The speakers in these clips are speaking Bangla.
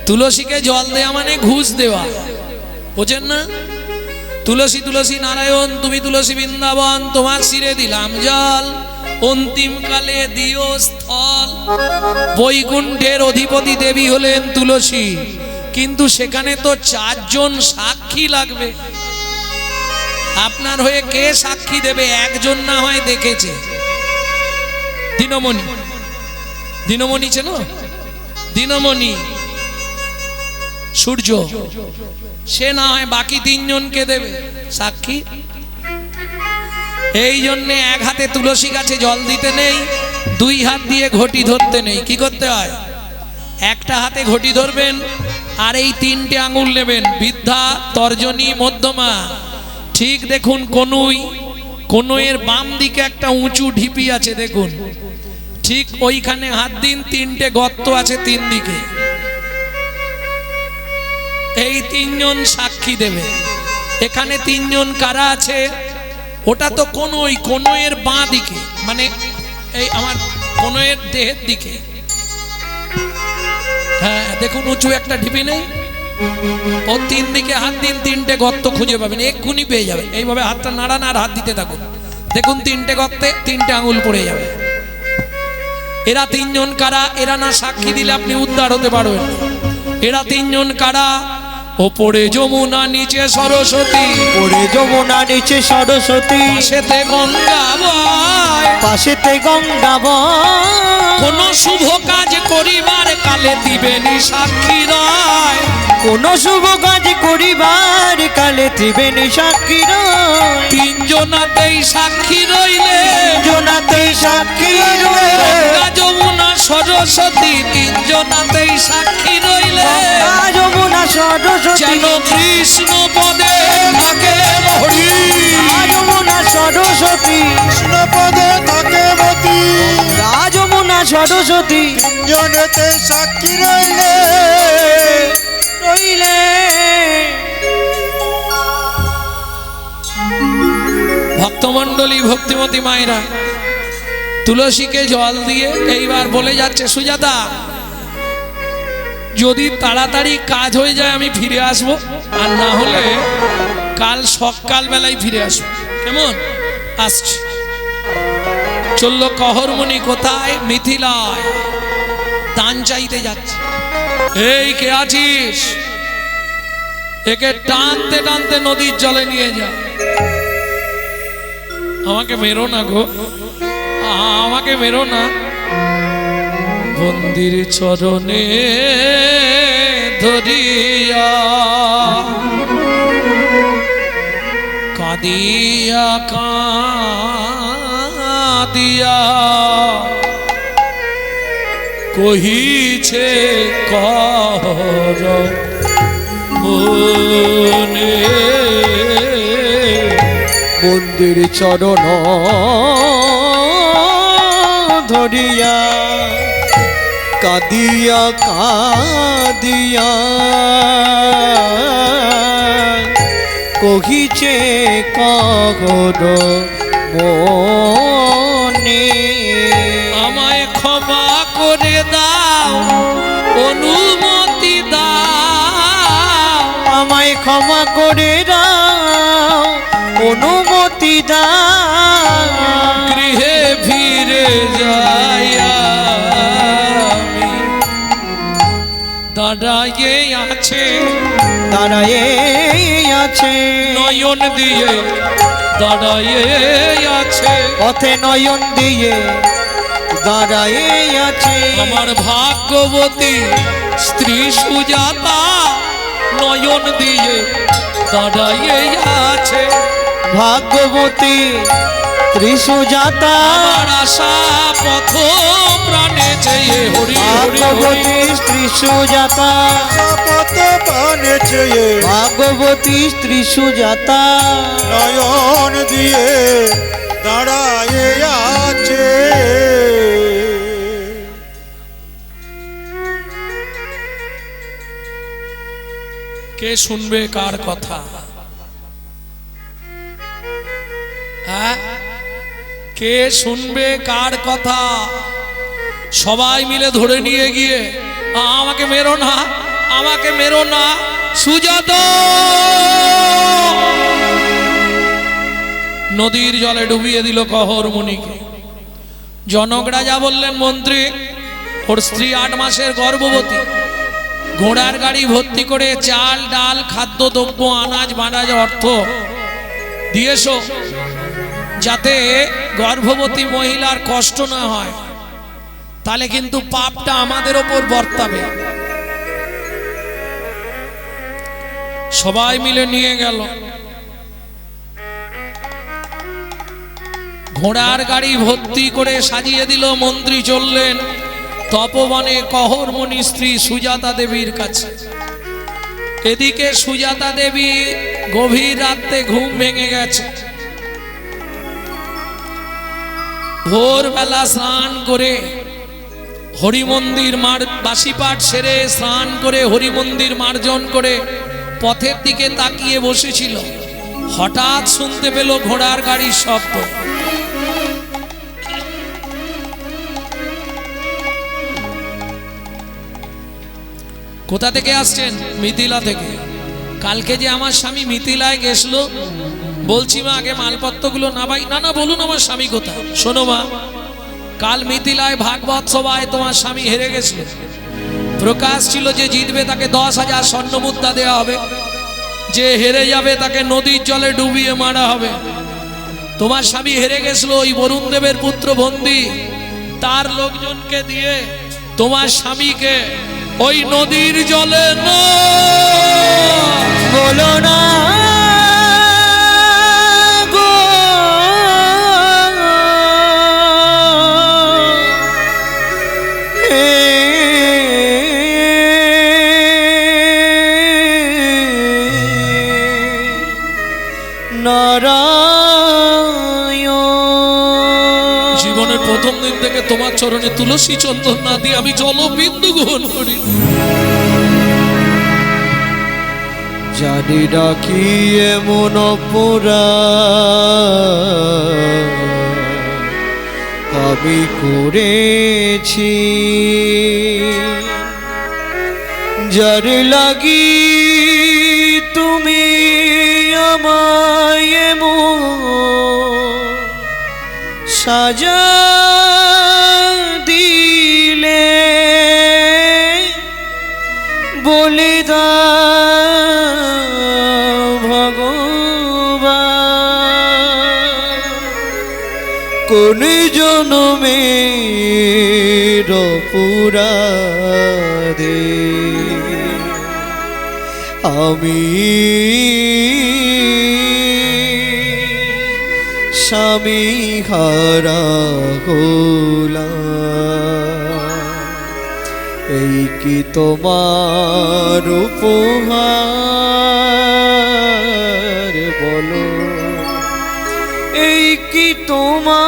তুলসীকে জল দেওয়া মানে ঘুষ দেওয়া, বোঝেন না? তুলসী তুলসী নারায়ণ, তুমি তুলসী বৃন্দাবন, তোমার শিরে দিলাম জল, অন্তিম কালে দিও স্থল। বৈকুণ্ঠের অধিপতি দেবী হলেন তুলসী, কিন্তু সেখানে তো 4 জন সাক্ষী লাগবে। আপনার হয়ে কে সাক্ষী দেবে? একজন না হয় দেখেছে, দিনমণি। দিনমণি চেনো? দিনমণি সূর্য, সে না হয় বাকি 3 জনকে দেবে সাক্ষী। এই জন্যে এক হাতে তুলসী গাছে জল দিতে নেই, 2 হাত দিয়ে ঘটি ধরতে নেই। কি করতে হয়? একটা হাতে ঘটি ধরবেন, আর এই 3টে আঙুল নেবেন, বৃদ্ধা, তর্জনী, মধ্যমা। ঠিক দেখুন কনুই, কনুইয়ের বাম দিকে একটা উঁচু ঢিপি আছে, দেখুন ঠিক ওইখানে হাত দিন, 3টে গর্ত আছে 3 দিকে। এই 3 জন সাক্ষী দেবে। এখানে 3 জন কারা আছে? ওটা তো কনুই, কনুইয়ের বাঁ দিকে, মানে এই আমার কনুইয়ের দেহের দিকে। হ্যাঁ দেখুন উঁচু একটা ঢিপি নেই? ও 3 দিকে হাত দিন, 3টে গর্ত খুঁজে পাবেন, এক্ষুনি পেয়ে যাবেন। এইভাবে হাতটা নাড়ান আর হাত দিতে থাকুন, দেখুন 3টে গর্তে 3টে আঙুল পড়ে যাবে। এরা 3 জন কারা? এরা না সাক্ষী দিলে আপনি উদ্ধার হতে পারবেন। এরা 3 জন কারা? ওপরে যমুনা, নিচে সরস্বতী। ওপরে যমুনা, নিচে সরস্বতী, পাশেতে গঙ্গা বয়, পাশেতে গঙ্গা বয়। কোন শুভ কাজ করিবার কালে দিবেনি সাক্ষী রয়। কোন শুভ কাজ করিবার কালে ত্রিবেণী সাক্ষী রয়। 3 জনাতেই সাক্ষী রইলে, জনাতেই সাক্ষী রয়ে, গঙ্গা যমুনা সরস্বতী 3 জনাতেই সাক্ষী রইলে। গঙ্গা যমুনা সরস্বতী, যেন কৃষ্ণ পদে থাকে হরি। গঙ্গা যমুনা সরস্বতী, কৃষ্ণ পদে থাকে মতি। গঙ্গা যমুনা সরস্বতী, জনেতে সাক্ষী রইলে, রইলে। ভক্তমণ্ডলী, ভক্তিমতী মায়েরা, তুলসীকে জল দিয়ে এইবার বলে যাচ্ছে, সুজাতা যদি তাড়াতাড়ি কাজ হয়ে যায় আমি ফিরে আসবো, আর না হলে কাল সকাল বেলায় ফিরে আসবো। কেমন? আসছি। চলল কহরমণি কোথায়? মিথিলায়, দান চাইতে যাচ্ছে। এই কে আছিস? একে টানতে টানতে নদীর জলে নিয়ে যা। আমাকে মেরো না গো, আমাকে মেরো না। বন্দির চরণে ধরিয়া কাঁদিয়া কাঁদিয়া কহিছে কর মনে। মন্দির চরণ ধরিয়া কাঁদিয়া কাঁদিয়া কহিছে কর মনে। আমায় ক্ষমা করে দাও, অনুমতি দাও। আমায় ক্ষমা করে দাও, অনুমতি দাও। গৃহে ফিরে যাই আমি, দাঁড়াইয়ে আছে, দাঁড়ায়ে আছে, নয়ন দিয়ে দাঁড়াইয়ে আছে। পথে নয়ন দিয়ে দাঁড়ায়ে আছে। আমার ভাগ্যবতী স্ত্রী সুজাতা নয়ন দিয়ে দাঁড়াইয়ে আছে। ভাগ্যবতী ত্রিসুজাতা, আমার আশা পথ প্রাণে চেয়ে হরি হরি হরি। ভাগ্যবতী ত্রিসুজাতা, শপথ পানে চেয়ে ভাগ্যবতী ত্রিসুজাতা নয়ন দিয়ে দাঁড়ায়ে আছে। কে শুনবে কার কথা? হ্যাঁ, কে শুনবে কার কথা? সবাই মিলে ধরে নিয়ে গিয়ে, আমাকে মেরো না, আমাকে মেরো না সুজাতা। নদীর জলে ডুবিয়ে দিল কহর মুনিকে। জনক রাজা বললেন, মন্ত্রী, ওর স্ত্রী 8 মাসের গর্ভবতী, ঘোড়ার গাড়ি ভর্তি করে চাল ডাল খাদ্যদ্রব্য আনাজ বানাজ অর্থ দিয়েছো, যাতে গর্ভবতী মহিলার কষ্ট না হয়, তাহলে কিন্তু পাপটা আমাদের ওপর বর্তাবে। সবাই মিলে নিয়ে গেল। ঘোড়ার গাড়ি ভর্তি করে সাজিয়ে দিল। মন্ত্রী চললেন তপবনে কহরমণি স্ত্রী সুজাতা দেবীর কাছে। এদিকে সুজাতা দেবী গভীর রাতে ঘুম ভেঙে গেছে। ভোরবেলা স্নান করে হরিমন্দির বাসি পাঠ সেরে স্নান করে হরিমন্দির মার্জন করে পথের দিকে তাকিয়ে বসেছিল। হঠাৎ শুনতে পেল ঘোড়ার গাড়ির শব্দ। কোথা থেকে আসছেন? মিথিলা থেকে। কালকে যে আমার স্বামী মিথিলায় গেছিল, বলছি মা আগে মালপত্রগুলো নামাই। না না, বলুন আমার স্বামী কোথায়। শোনো মা, কাল মিথিলায় ভাগবত সভায় তোমার স্বামী হেরে গেছিল। প্রকাশ ছিল যে জিতবে তাকে 10,000 স্বর্ণ মুদ্রা দেওয়া হবে, যে হেরে যাবে তাকে নদীর জলে ডুবিয়ে মারা হবে। তোমার স্বামী হেরে গেছিল। ওই বরুণ দেবের পুত্র বন্দী তার লোকজনকে দিয়ে তোমার স্বামীকে ওই নদীর জলে বলো না গো, নারায়ণ। জীবনের প্রথম দিন থেকে তোমার চরণে তুলসী চন্দন না দিয়ে আমি জলবিন্দু গ্রহণ করি। জানি না কি এমন অপরাধ আমি করেছি, যার লাগি তুমি আমায় এমন সাজা দিলে। বলে দাও ভগবান, কোন জনমের অপরাধে আমি স্বামী হারা হলাম। এই কি তোমার উপহার বলো, এই কি তোমার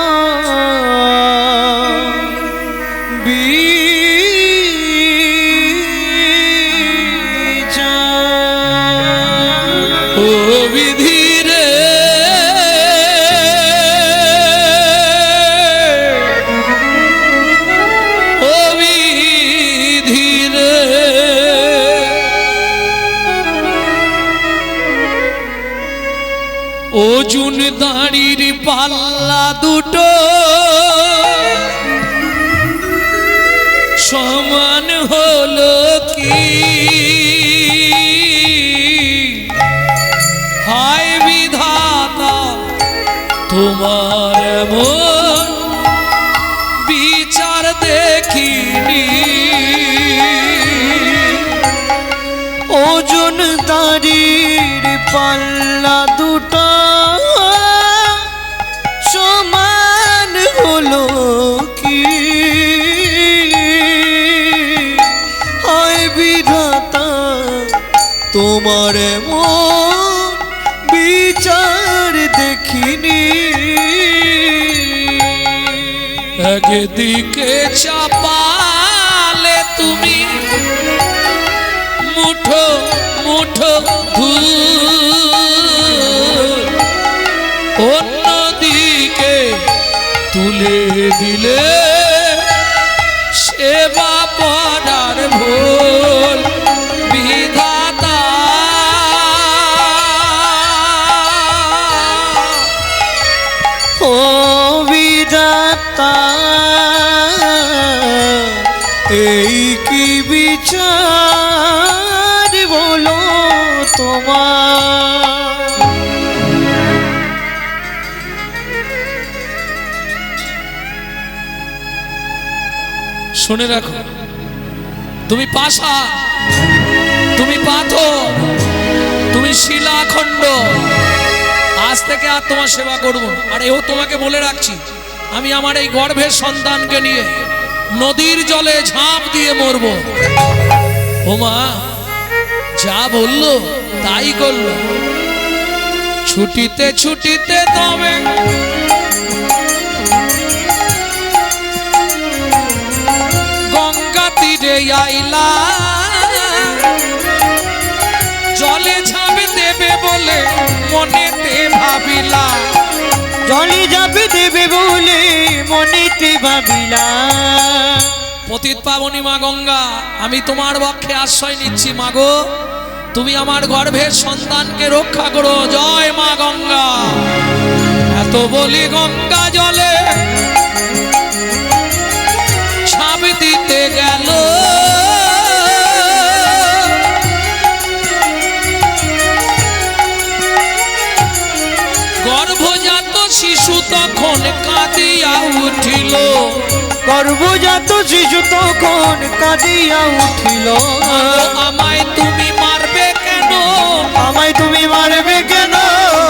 বিচার। ও বিধি রে, ও বিধি রে, অর্জুন দাঁড়ির পাল্লা দুটো সমান হলো কি? হায় বিধাতা, তোমার মন বিচার দেখিনি। ওজন দাড়ির পাল্লা দুটো সমান হলো কি? হয় বিধাতা, তোমার মন বিচার দেখিনি। একদিকে চাপালে তুমি মুঠো মুঠো ধূল, অন্যদিকে তুলে দিলে সেবা পড়ার ভুল। শুনে রাখো, তুমি পাষা, তুমি পাথর, তুমি শিলাখণ্ড। আজ থেকে আর তোমার সেবা করব না। আর এও তোমাকে বলে রাখছি, আমি আমার এই গর্ভের সন্তানকে নিয়ে নদীর জলে ঝাঁপ দিয়ে মরব। ও মা যা বললো তাই করলো। ছুটিতে ছুটিতে তবে গঙ্গা তীরে আইলা, জলে ঝাঁপ দেবে বলে মনেতে ভাবিলা। জলে যাবে দেবে বলে মনেতে ভাবিলা। পতিত পাবনী মা গঙ্গা, আমি তোমার পক্ষে আশ্রয় নিচ্ছি। মাগো, তুমি আমার গর্ভের সন্তানকে রক্ষা করো। জয় মা গঙ্গা। এত বলি গঙ্গা জলে ঝাঁপ দিতে গেল, গর্ভজাত শিশু তখন কাঁদিয়া উঠিল। গর্ভজাত শিশু তখন কাঁদিয়া উঠিল। আমায় তুমি মারবে কেন? আমায় তুমি মারবে কেন?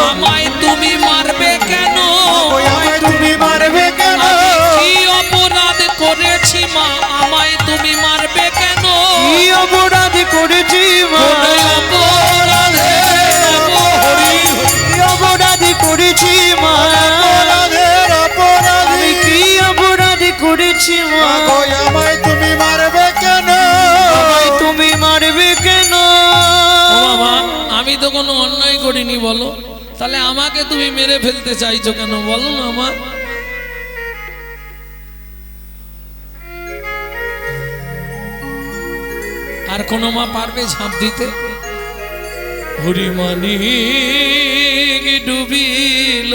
আমায় তুমি মারবে কেন? আমায় তুমি মারবে কেন? কি অপরাধ করেছি মা? আমায় তুমি মারবে কেন? কি অপরাধ করেছি মা? অপরাধে কি অপরাধ করেছি মা? অপরাধের অপরাধী। কি অপরাধ করেছি মা? আমায় তুমি মারবে কেন? আমায় তুমি মারবে কেন? বাবা, আমি তো কোনো অন্যায় করিনি বলো, তাহলে আমাকে তুমি মেরে ফেলতে চাইছো কেন বলো না মা? আর কোন মা পারবে ঝাঁপ দিতে? হরিমানি ডুবিল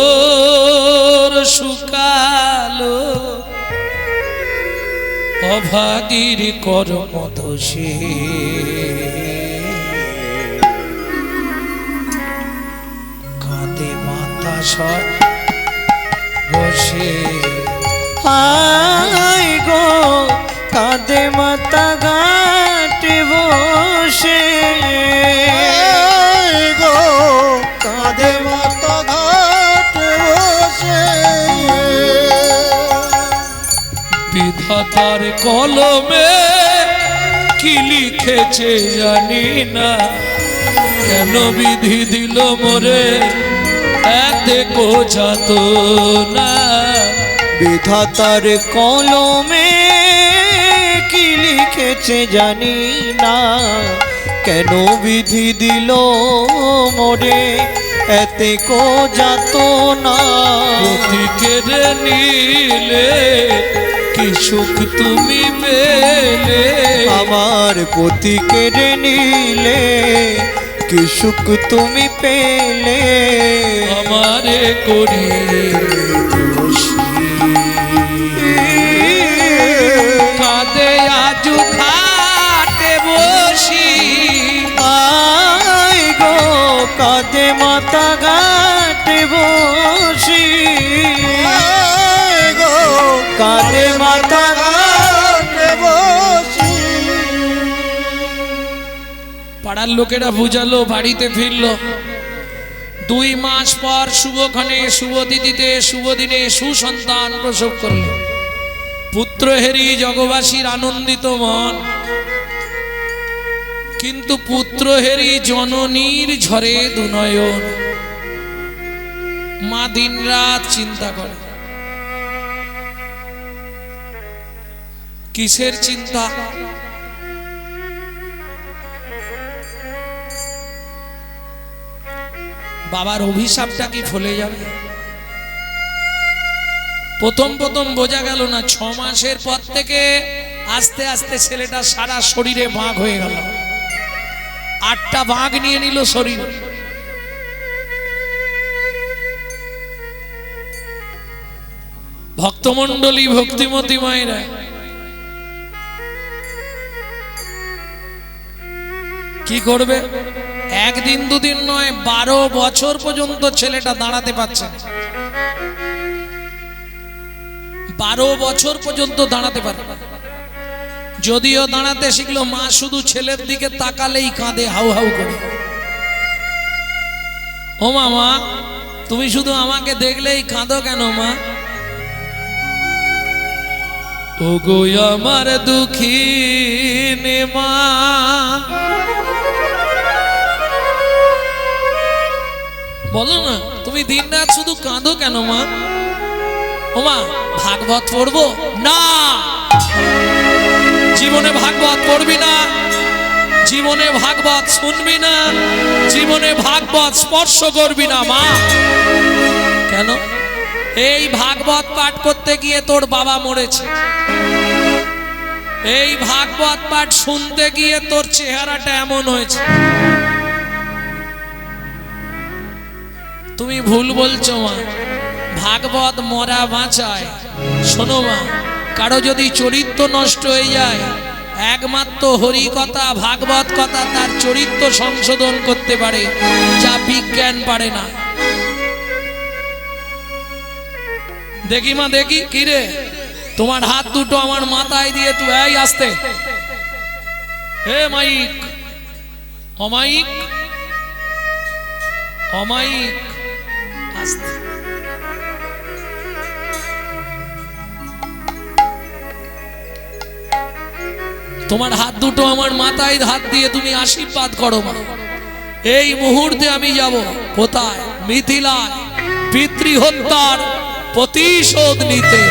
সাগর শুকালো, অভাগীর কর্ম দোষে কাঁদে মাতা সর বসে। হায় গো কাঁদে মাতা ঘাটে বসে। এই গো কাঁধে মাথা ঘাটে বসে। বিধাতার কলমে কি লিখেছে জানি না, কেন বিধি দিল মোরে এতে কোজাত না। বিধাতার কলমে কি লিখেছে জানি না, কেন বিধি দিল মোরে এতে কো যাত না। প্রতি কেড়ে নিলে কি সুখ তুমি পেলে, আমার পতি কেড়ে নিলে কি সুখ তুমি পেলে। আমারে করি কাঁদে আজু ঘাটে বসি। আয় গো কাঁদে মাতা ঘাটে বসি। এই গো কাঁদে মাতা ঘাটে বসি। পাড়ার লোকেরা বুঝালো, বাড়িতে ফিরলো। 2 মাস পর শুভক্ষণে শুভ তিথিতে শুভ দিনে সুসন্তান প্রসব করল। পুত্র হেরি জগবাসীর আনন্দিত মন, কিন্তু পুত্র হেরি জননীর ঝরে দুনয়ন। মা দিনরাত চিন্তা করে। কিসের চিন্তা? বাবার অভিশাপটা কি ফলে যাবে? প্রথম বোঝা গেল না। 6 মাসের পর থেকে আস্তে আস্তে ছেলেটা সারা শরীরে বাঘ হয়ে গেল। 8টা বাঘ নিয়ে নিল শরীর। ভক্তমণ্ডলী, ভক্তিমতী মায়েরা, কি করবে? একদিন দুদিন নয়, 12 বছর পর্যন্ত ছেলেটা দাঁড়াতে পারছে না। 12 বছর পর্যন্ত দাঁড়াতে পারে না। যদিও দাঁড়াতে শিখলো, মা শুধু ছেলের দিকে তাকালেই কাঁদে হাউ হাউ করে। ও মা, তুমি শুধু আমাকে দেখলেই কাঁদো কেন মা? ও গো আমার দুঃখিনী মা, বলো না তুমি দিনরাত শুধু কাঁদো কেন মা? ও মা, ভাগবত পড়বো না? জীবনে ভাগবত পড়বি না, জীবনে ভাগবত শুনবি না, জীবনে ভাগবত স্পর্শ করবি না মা। কেন? এই ভাগবত পাঠ করতে গিয়ে তোর বাবা মরেছে, এই ভাগবত পাঠ শুনতে গিয়ে তোর চেহারাটা এমন হয়েছে। তুমি ভুল বলছো মা, ভাগবত মরা বাঁচায়। শোনো মা, কারো যদি চরিত্র নষ্ট হয়ে যায়, একমাত্র হরি কথা ভাগবত কথা তার চরিত্র সংশোধন করতে পারে, যা বিজ্ঞান পারে না। দেখি মা, দেখি কি রে, তোমার হাত দুটো আমার মাথায় দিয়ে তুই এই আসতে, হে মাইক, অমাইক অমাইক, আসতে। তোমার হাত দুটো আমার মাথায় হাত দিয়ে তুমি আশীর্বাদ করো মা। এই মুহূর্তে আমি যাব কোথায়? মিথিলায় পিতৃহত্যার প্রতিশোধ নিতে।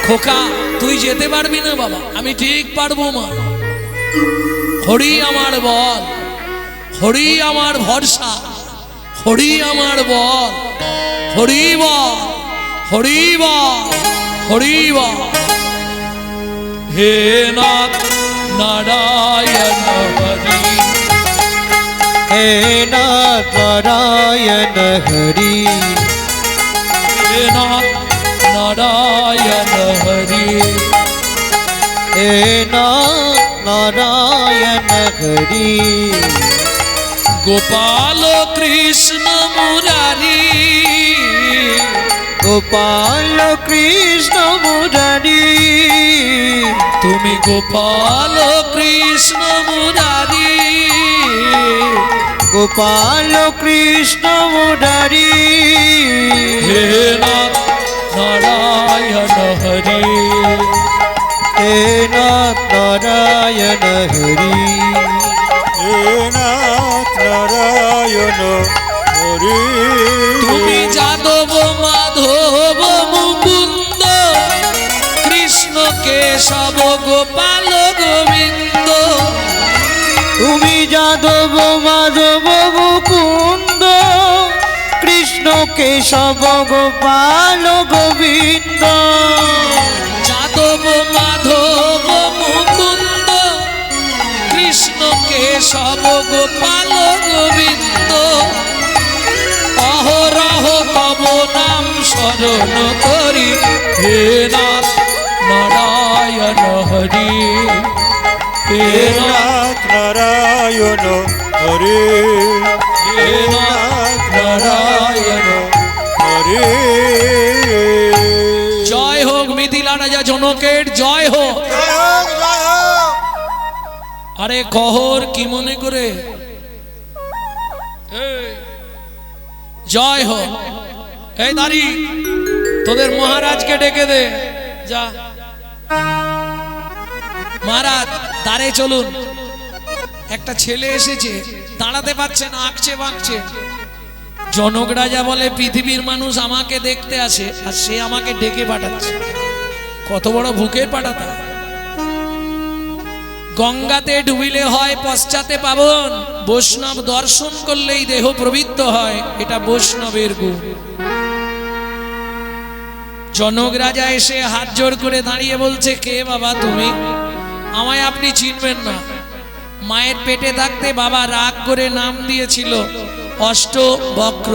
খোকা, তুই যেতে পারবি না বাবা? আমি ঠিক পারবো মা। হরি আমার বল, হরি আমার ভরসা, হরি আমার বল, হরি বল, হরি বল, হরি বল। হে নাথ নারায়ণ হরি, হে নাথ নারায়ণ হরি, হে নাথ নারায়ণ হরি, হে নাথ নারায়ণ হরি। গোপাল কৃষ্ণ মুরারি, গোপাল কৃষ্ণ মুরারি, তুমি গোপাল কৃষ্ণ মুরারি, গোপাল কৃষ্ণ মুরারি। হে নাথ নারায়ণ হরি, হে নাথ নারায়ণ হরি, হে নাথ নারায়ণ হরি। তুমি যাদব মাধব মুকুন্দ কৃষ্ণ কেশব গোপাল গোবিন্দ, তুমি যাদব মাধব মুকুন্দ কৃষ্ণ কেশব গোপাল গোবিন্দ। যাদব মাধব মুকুন্দ কৃষ্ণ কেশব গোপাল গোবিন্দ, অহরহ তব নাম স্মরণ করি। হে নাথ নারায়ণ হরি, হে হে নাথ নাথ নারায়ণ হরি, হে নাথ নারায়ণ। হরি। জয় হোক মিথিলা রাজা জনকের, জয় হোক। জয় হোক, জয় হোক। আরে কহর কি মনে করে? এই, জয় হোক। এই দাঁড়ি, তোদের মহারাজকে ডেকে দে যা। মহারাজ দাঁড়ে চলুন। একটা ছেলে এসেছে, দাঁড়াতে পারছে না, আঁকছে বাঁকছে। জনক রাজা বলে পৃথিবীর মানুষ আমাকে দেখতে আসে, আর সে আমাকে ডেকে পাঠাচ্ছে। কত বড় বুকের পাঠাতা। গঙ্গাতে ডুবিলে হয় পশ্চাতে পাবন, বৈষ্ণব দর্শন করলেই দেহ প্রবৃত্ত হয়, এটা বৈষ্ণবের গুণ। জনক রাজা এসে হাত জোড় করে দাঁড়িয়ে বলছে, কে বাবা তুমি? আমায় আপনি চিনবেন না। মায়ের পেটে থাকতে বাবা রাগ করে নাম দিয়েছিল অষ্টবক্র।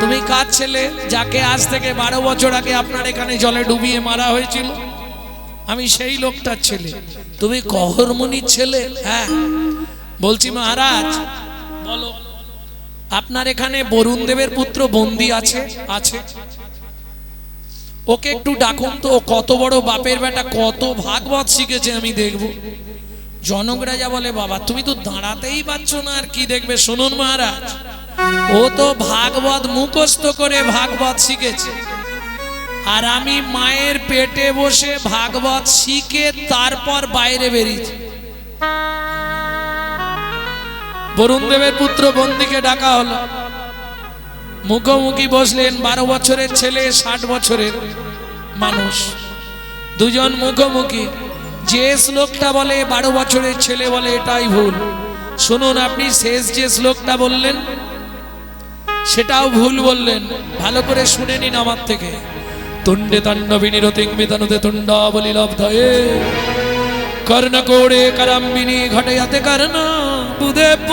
তুমি কার ছেলে? যাকে আজ থেকে 12 বছর আগে আপনার এখানে জলে ডুবিয়ে মারা হয়েছিল, আমি সেই লোকটার ছেলে। তুমি কহরমুনির ছেলে? হ্যাঁ। বলছি মহারাজ বলো, আপনার এখানে বরুণ দেবের পুত্র বন্দী আছে? আছে। ওকে একটু ডাকুন তো, কত বড় বাপের বেটা, কত ভাগবত শিখেছে আমি দেখব। জনক রাজা বলে, বাবা তুমি তো দাঁড়াতেই পারছো না, আর কি দেখবে? শুনুন মহারাজ, ও তো ভাগবত মুখস্থ করে ভাগবত শিখেছে, আর আমি মায়ের পেটে বসে ভাগবত শিখে তারপর বাইরে বেরিয়েছি। বরুণ দেবের পুত্র বন্দীকে ডাকা হলো, মুখোমুখি বসলেন। 12 বছরের ছেলে, 60 বছরের মানুষ, দুজন মুখোমুখি। যে শ্লোকটা বলে 12 বছরের ছেলে বলে এটাই ভুল। শুনুন, আপনি শেষ যে শ্লোকটা বললেন সেটাও ভুল বললেন, ভালো করে শুনে নিন আমার থেকে। তুণ্ডে তাণ্ডবিনীরতিং বিতনুতে তুণ্ডাবলি লব্ধয়ে কর্ণকোড়ে কারাম্বিনী ঘটয়াতে কর্ণ বুদেব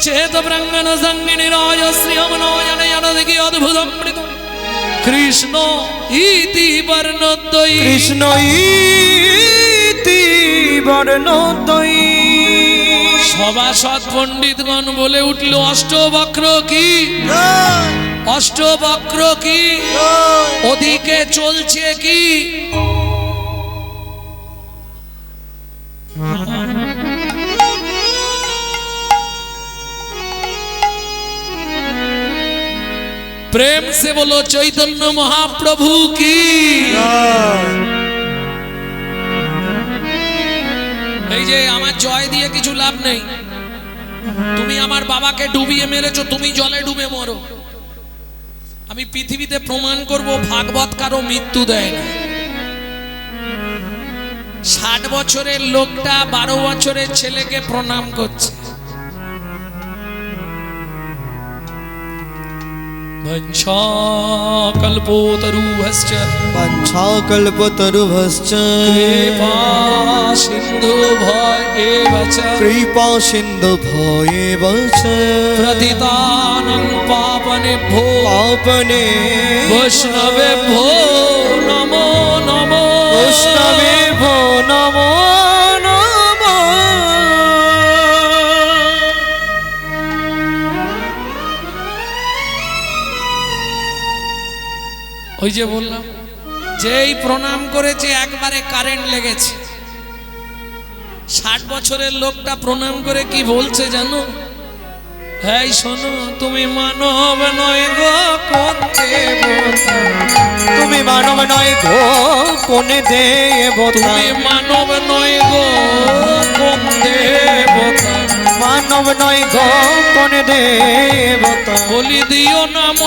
চেত প্রাঙ্গণ সঙ্গিনী রাজশ্রিয়ম নয়নয়ন দেখি অদ্ভুত অমৃত কৃষ্ণ ইতি বর্ণদ্বয়ী। কৃষ্ণ ইতি বর্ণদ্বয়ী। সভাসদ পণ্ডিতগণ বলে উঠল, অষ্টবক্র কি? অষ্টবক্র কি? ওদিকে চলছে কি? प्रेम से बोलो चैतन्य महाप्रभु की। এই যে আমার জয় দিয়ে কিছু লাভ নেই, তুমি আমার বাবাকে ডুবিয়ে মেরেছো, তুমি জলে ডুবে মরো। আমি পৃথিবীতে প্রমাণ করব ভাগবত কারো মৃত্যু দেয় না। 60 বছরের লোকটা 12 বছরের ছেলেকে প্রণাম করছে। वंशाकल्पोतरुभश्च वंशाकल्पतरुभश्च कृपा सिन्धुभ्येव च कृपा सिन्धुभ्येव च प्रतितानं पावनेभ्यो वैष्णवेभ्यो नमो नमो। वैष्णवेभ्यो नमो नमो। ওই যে বললাম, যেই প্রণাম করেছে একবারে কারেন্ট লেগেছে। 60 বছরের লোকটা প্রণাম করে কি বলছে জানো? এই শোনো, তুমি মানব নয় গো কোন দেবতা, তুমি মানব নয় গো কোন দেবতা, তুমি মানব নয় গো কোন দেবতা, মানব নয় গো কোন দেবতা। বলি দিও নাম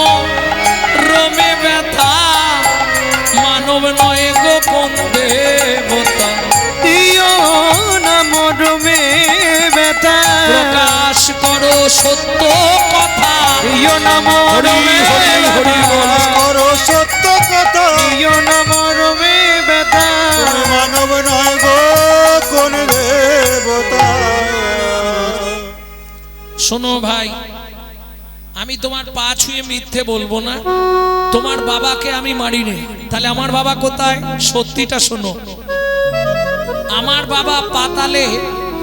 রমে ব্যথা, মানব নয় গো কোন দেবতা, দিও নাম রমে ব্যথা, প্রকাশ করো সত্য কথা, দিও নাম রমে করো সত্য কথা, দিও নাম রমে ব্যথা। তুমি মানব নয় গো কোন দেবতা। শোনো ভাই, আমি তোমার পা ছুঁয়ে মিথ্যে বলবো না। তোমার বাবাকে আমি মারিনি, তাহলে আমার বাবা কোথায়? সত্যিটা শোনো, আমার বাবা পাতালে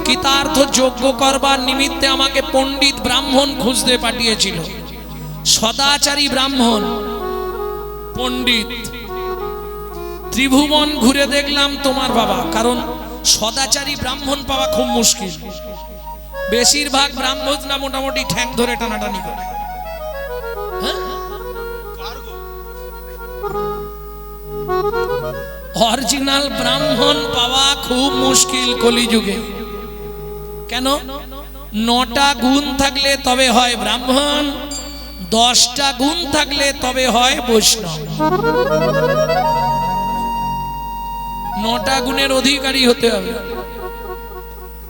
কৃতার্থ যজ্ঞ করবার নিমিত্তে আমাকে পণ্ডিত ব্রাহ্মণ খুঁজতে পাঠিয়েছিল। সদাচারী ব্রাহ্মণ পণ্ডিত। ত্রিভুবন ঘুরে দেখলাম তোমার বাবা, কারণ সদাচারী ব্রাহ্মণ পাওয়া খুব মুশকিল। বেশিরভাগ ব্রাহ্মণ না মোটামুটি ঠ্যাং ধরে টানাটানি করে। অরিজিনাল ব্রাহ্মণ পাওয়া খুব মুশকিল কলিযুগে। কেন? 9টা গুণ থাকলে তবে হয় ব্রাহ্মণ, 10টা গুণ থাকলে তবে হয় বৈষ্ণব। 9টা গুণের অধিকারী হতে হবে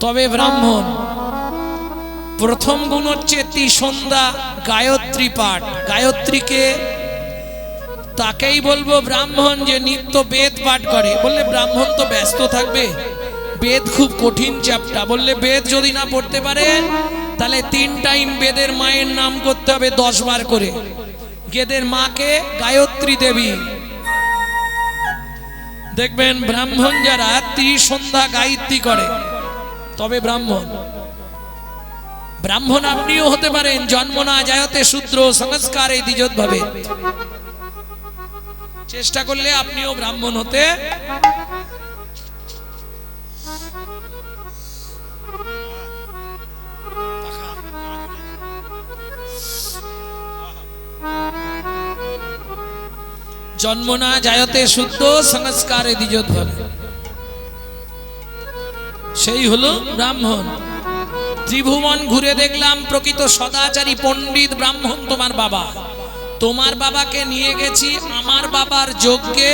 তবে ব্রাহ্মণ। প্রথম গুণ হচ্ছে ত্রিসন্ধ্যা গায়ত্রী পাঠ। গায়ত্রীকে তাকেই বলবো ব্রাহ্মণ যে নিত্য বেদ পাঠ করে। বললে ব্রাহ্মণ তো ব্যস্ত থাকবে, বেদ খুব কঠিন চ্যাপ্টার। বললে বেদ যদি না পড়তে পারে তাহলে 3 টাইম বেদের মায়ের নাম করতে হবে 10 বার করে। বেদের মাকে গায়ত্রী দেবী। দেখবেন ব্রাহ্মণ যারা ত্রিসন্ধ্যা গায়ত্রী করে তবে ব্রাহ্মণ। ব্রাহ্মণ আপনিও হতে পারেন, জন্ম না জায়তে শূদ্র সংস্কারে দ্বিজোৎ ভাবে। চেষ্টা করলে আপনিও ব্রাহ্মণ হতে। জন্ম না জায়তে শুদ্ধ সংস্কারে দ্বিজোৎ ভাবে, সেই হলো ব্রাহ্মণ। ত্রিভুবন ঘুরে দেখলাম প্রকৃত সদাচারী পণ্ডিত ব্রাহ্মণ তোমার বাবা। তোমার বাবাকে নিয়ে গেছি আমার বাবার যজ্ঞে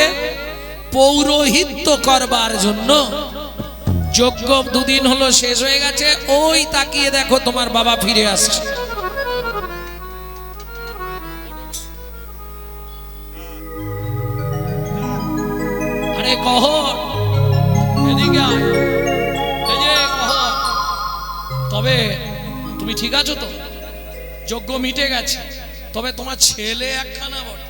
পৌরোহিত্য করবার জন্য। যজ্ঞ দুদিন হলো শেষ হয়ে গেছে, ওই তাকিয়ে দেখো তোমার বাবা ফিরে আসছে। আরে কহ এদিকে আয়, এই যে কহ, তবে তুমি ঠিক আছো তো? যজ্ঞ মিটে গেছে, তবে তোমার ছেলে একখানা বটে।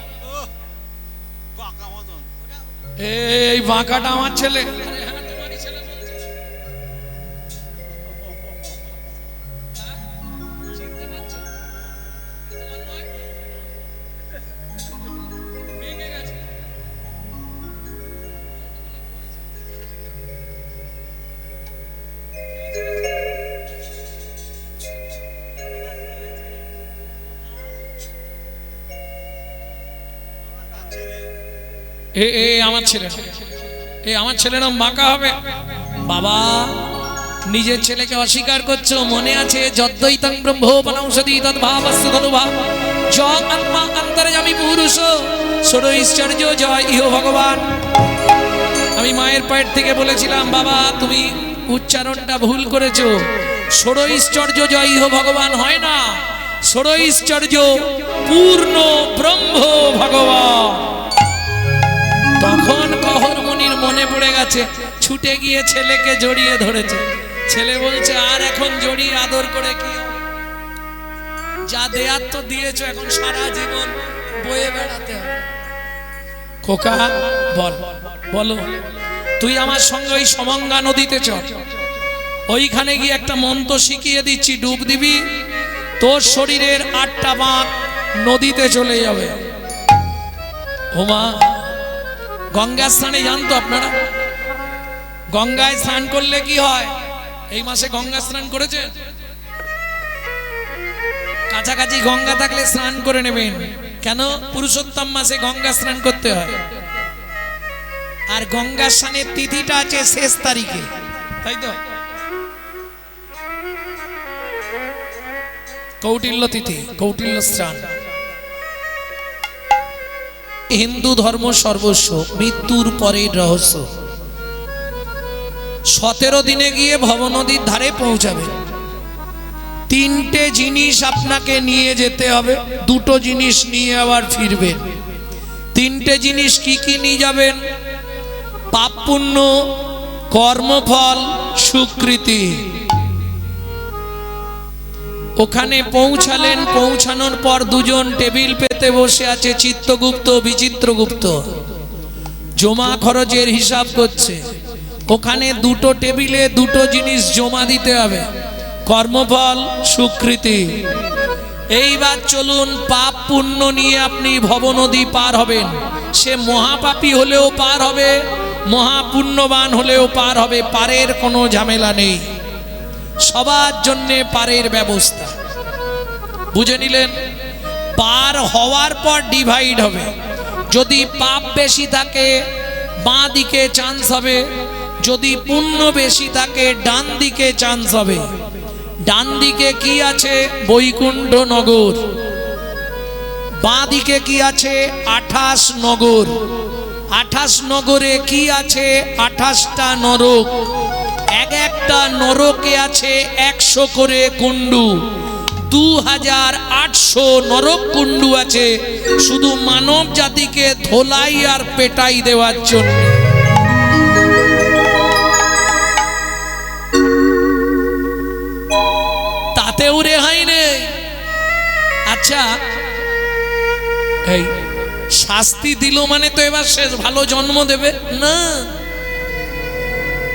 এই বাঁকাটা আমার ছেলে। আমার ছেলে, আমার ছেলের নাম বাঁকা হবে। বাবা নিজের ছেলেকে অস্বীকার করছো, মনে আছে? যদ্দৈতং ব্রহ্ম বনৌষধি তদ্ভাবস্য তদুভাব য আত্মা অন্তর্যামী পুরুষ ষড়ৈশ্বর্য জয় ইহ ভগবান। আমি মায়ের পায়ের থেকে বলেছিলাম, বাবা তুমি উচ্চারণটা ভুল করেছো। ষড়ৈশ্বর্য জয় ইহ ভগবান হয় না, ষড়ৈশ্বর্য পূর্ণ ব্রহ্ম ভগবান। তখন কহর মুনির মনে পড়ে গেছে, ছুটে গিয়ে ছেলেকে জড়িয়ে ধরেছে। ছেলে বলছে, আর এখন জড়িয়ে আদর করে কি, যা দেয়ার তো দিয়েছো, এখন সারা জীবন বয়ে বেড়াতে হবে। খোকা বল, বলো তুই আমার সঙ্গে ওই সমঙ্গা নদীতে চল, ওইখানে গিয়ে একটা মন্ত্র শিখিয়ে দিচ্ছি, ডুব দিবি, তোর শরীরের 8টা বাঁক নদীতে চলে যাবে। ওমা, গঙ্গা স্নানে জানতো আপনারা? গঙ্গায় স্নান করলে কি হয়? এই মাসে গঙ্গা স্নান করেছে? কাছাকাছি গঙ্গা থাকলে স্নান করে নেবেন। কেন? পুরুষোত্তম মাসে গঙ্গা স্নান করতে হয়। আর গঙ্গা স্নানের তিথিটা আছে শেষ তারিখে, তাই তো? কৌটিল্য তিথি, কৌটিল্য স্নান। হিন্দু ধর্ম সর্বস্ব, মৃত্যুর পরের রহস্য। 17 দিনে গিয়ে ভবনদীর ধারে পৌঁছাবে। 3টে জিনিস আপনাকে নিয়ে যেতে হবে, 2টো জিনিস নিয়ে আবার ফিরবেন। 3টে জিনিস কি কি নিয়ে যাবেন? পাপ পুণ্য, কর্মফল, সুকৃতি। ওখানে পৌঁছালেন, পৌঁছানোর পর দুজন টেবিল পেতে বসে আছে, চিত্তগুপ্ত বিচিত্রগুপ্ত, জমা খরচের হিসাব করছে। ওখানে 2টো টেবিলে 2টো জিনিস জমা দিতে হবে, কর্মফল, সুকৃতি। এইবার চলুন, পাপ পুণ্য নিয়ে আপনি ভবনদী পার হবেন। সে মহাপাপী হলেও পার হবে, মহাপুণ্যবান হলেও পার হবে, পারের কোনো ঝামেলা নেই, সবার জন্যে পারের ব্যবস্থা। বুঝে নিলেন? পার হওয়ার পর ডিভাইড হবে। যদি পাপ বেশি থাকে বাঁ দিকে চান্স হবে, যদি পুণ্য বেশি থাকে ডান দিকে চান্স হবে। ডান দিকে কি আছে? বৈকুণ্ঠ নগর। বাঁ দিকে কি আছে? 28 নগর। 28 নগরে কি আছে? 28টা নরক। একটা নরকে আছে 100 করে কুণ্ডু। 2800 নরক কুণ্ডু আছে শুধু মানব জাতিকে ধোলাই আর পেটাই দেওয়ার জন্য। তাতেও রেহাই নেই। আচ্ছা, এই শাস্তি দিল মানে তো এবার শেষ, ভালো জন্ম দেবে না?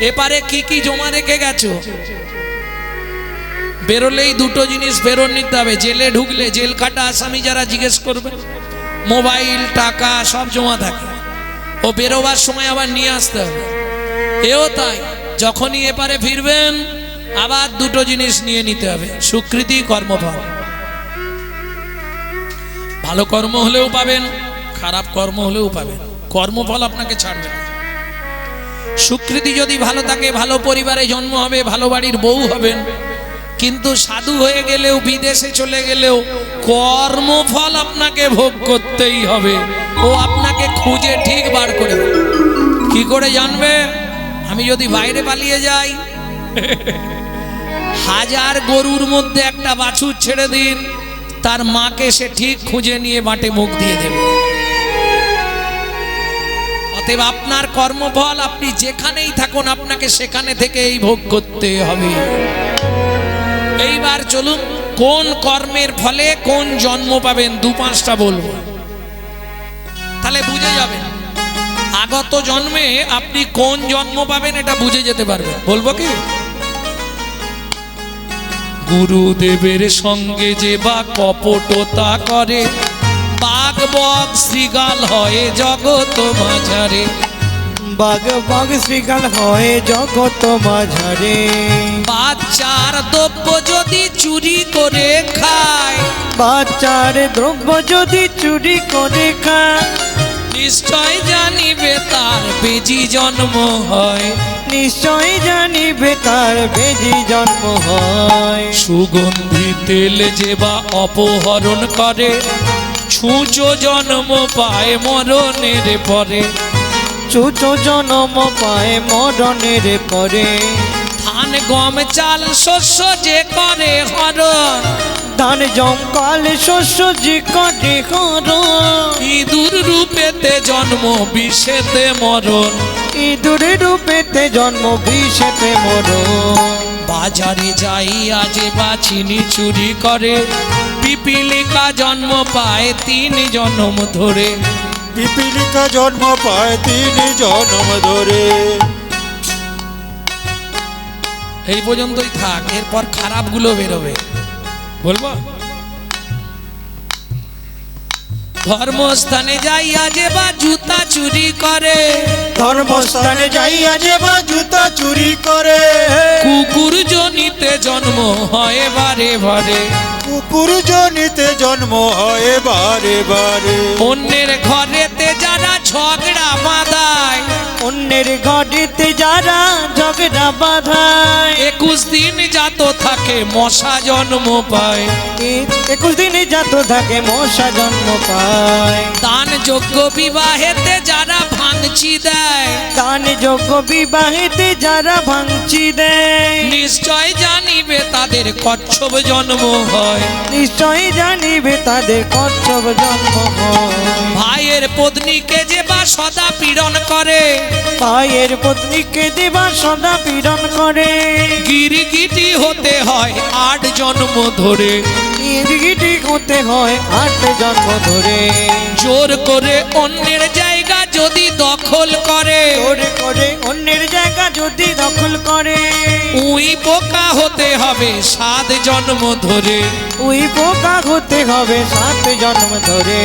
এপারে কি কি জমা রেখে গেছো? বেরোলেই দুটো জিনিস ফেরত নিতে হবে। জেলে ঢুকলে জেল খাটা আসামি যারা জিজ্ঞেস করবে, মোবাইল টাকা সব জমা থাকে, ও বেরোবার সময় আবার নিয়ে আসতে হবে। এও তাই, যখনই এপারে ফিরবেন আবার দুটো জিনিস নিয়ে নিতে হবে, স্বীকৃতি, কর্মফল। ভালো কর্ম হলেও পাবেন, খারাপ কর্ম হলেও পাবেন, কর্মফল আপনাকে ছাড়বে না। স্বীকৃতি যদি ভালো থাকে, ভালো পরিবারে জন্ম হবে, ভালো বাড়ির বউ হবেন, কিন্তু সাধু হয়ে গেলেও বিদেশে চলে গেলেও কর্মফল আপনাকে ভোগ করতেই হবে। ও আপনাকে খুঁজে ঠিক বার করে দেবে। কি করে জানবে? আমি যদি বাইরে পালিয়ে যাই, 1000 গরুর মধ্যে একটা বাছুর ছেড়ে দিন, তার মাকে সে ঠিক খুঁজে নিয়ে বাটে মুখ দিয়ে দেবে। অতএব আপনার কর্মফল আপনি যেখানেই থাকুন, আপনাকে সেখানে থেকেই ভোগ করতে হবে। এইবার চলুন, কোন কর্মের ফলে কোন জন্ম পাবেন 2-5টা বলবো, তাহলে বুঝে যাবেন। আগত জন্মে আপনি কোন জন্ম পাবেন এটা বুঝে যেতে পারবেন। বলবো কি? গুরুদেবের সঙ্গে যে বা কপটতা করে, বাঘ বক শ্রীগাল হয় জগৎ মাঝারে। বাঘ বাঘ শ্রীগাল হয় জগৎ মাঝারে। বাচ্চার দ্রব্য যদি চুরি করে খায়, বাচ্চার দ্রব্য যদি চুরি করে খায়, নিশ্চয় জানিবে তার বেজি জন্ম হয়। নিশ্চয় জানিবে তার বেজি জন্ম হয়। সুগন্ধি তেল যে বা অপহরণ করে, ছুঁচো জন্ম পায় মরণের পরে। ছুঁচো জন্ম পায় মরণের পরে। ধান গম চাল শস্য যে করে হরণ, ধান জঙ্কাল শস্য যে করে হরণ। ইঁদুর রূপেতে জন্ম বিষেতে মরণ। ইঁদুর রূপেতে জন্ম বিষেতে মরণ। বাজারে যাইয়া যে বা চিনি চুরি করে, পিপিলিকা জন্ম পায় 3 জন্ম ধরে। পিপিলিকা জন্ম পায় 3 জন্ম ধরে। এই পর্যন্তই থাক, এরপর খারাপগুলো বেরোবে। বলবো? ধর্মস্থানে যাইয়া যে বা জুতা চুরি করে, ধর্মস্থানে যাইয়া যে বা জুতা চুরি করে। কুকুর জনিতে জন্ম হয় বারে বারে। কুকুর জনিতে জন্ম হয় বারে বারে। অন্যের ঘরেতে যারা ঝগড়া বাঁধায়, অন্যের ঘরেতে যারা ঝগড়া বাঁধায়। 21 দিন জাত থাকে মশা জন্ম পায়। 21 দিনে জাত থাকে মশা জন্ম পায়। দান যোগ্য বিবাহেতে যারা ভাঙচি দেয়, দান যোগ্য বিবাহেতে যারা ভাঙচি দেয়। নিশ্চয় জানিবে তাদের কচ্ছপ জন্ম হয়। নিশ্চয় জানিবে তাদের কচ্ছপ জন্ম হয়। ভাইয়ের পত্নীকে যে বা সদা পীড়ন করে, ভাইয়ের পত্নীকে দেবা সদা পীড়ন করে। গিরগিটি হতে হয় 8 জন্ম ধরে। গিরগিটি হতে হয় 8 জন্ম ধরে। জোর করে অন্যের জায়গা যদি দখল করে, জোর করে অন্যের জায়গা যদি দখল করে। উই পোকা হতে হবে 7 জন্ম ধরে। ওই পোকা হতে হবে 7 জন্ম ধরে।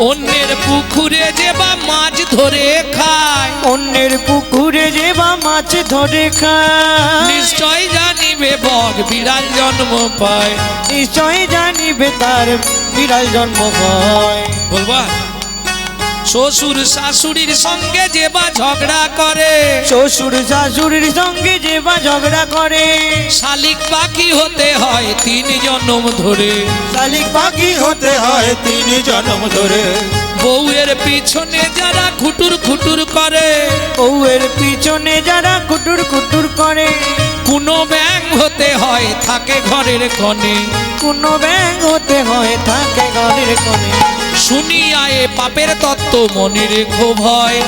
অন্যের পুকুরে যে বা মাছ ধরে খায়, অন্যের পুকুরে যে বা মাছ ধরে খায়। নিশ্চয় জানিবে বক বিড়াল জন্ম পায়। নিশ্চয় জানিবে তার বিড়াল জন্ম হয়। বলবা? শ্বশুর শাশুড়ির সঙ্গে যে বা ঝগড়া করে, শ্বশুর শাশুড়ির সঙ্গে যে বা ঝগড়া করে। শালিক পাখি হতে হয় 3 জন্ম ধরে। শালিক পাখি হতে হয় 3 জন্ম ধরে। বউয়ের পিছনে যারা খুটুর খুটুর করে, বউয়ের পিছনে যারা কুটুর কুটুর করে। কোনো ব্যাং হতে হয় থাকে ঘরের কোণে। কোন ব্যাং হতে হয় থাকে ঘরের কোণে। শুনিয়া এ পাপের তত্ত্ব মনে রেখো ভয়।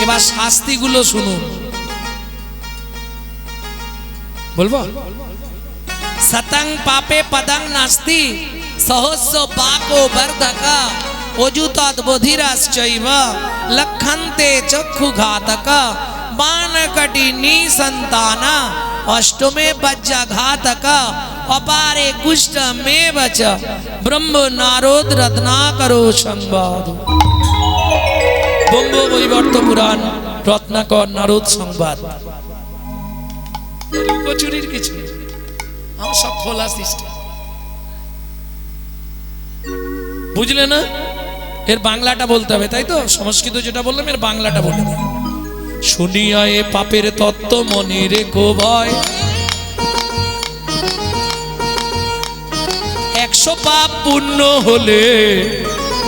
এবার শাস্তিগুলো শুনুন। বলবো? সতং পাপে পদং নাস্তি, সহস্য পাপো বর্ধকা। অযুতৎ বধিরাশ্চৈব লক্ষন্তে চক্ষু ঘাতকা। बाणकटी निसंताना अष्टमे वज्रघातक अपारे कुष्ठ में बच ब्रह्म नारद रत्नाकरो संवाद बम्ब वैवर्त पुराण रत्नाकर नारद संवाद কচুরির কিছু আমার সব খোলা সিস্টেম বুঝলে না এর বাংলাটা বলতে হবে তাই তো সংস্কৃত যেটা বললাম এর বাংলাটা বলে দিই শুনিয়া এ পাপের তত্ত্ব মনে রেখো ভয় 100 পাপ পূর্ণ হলে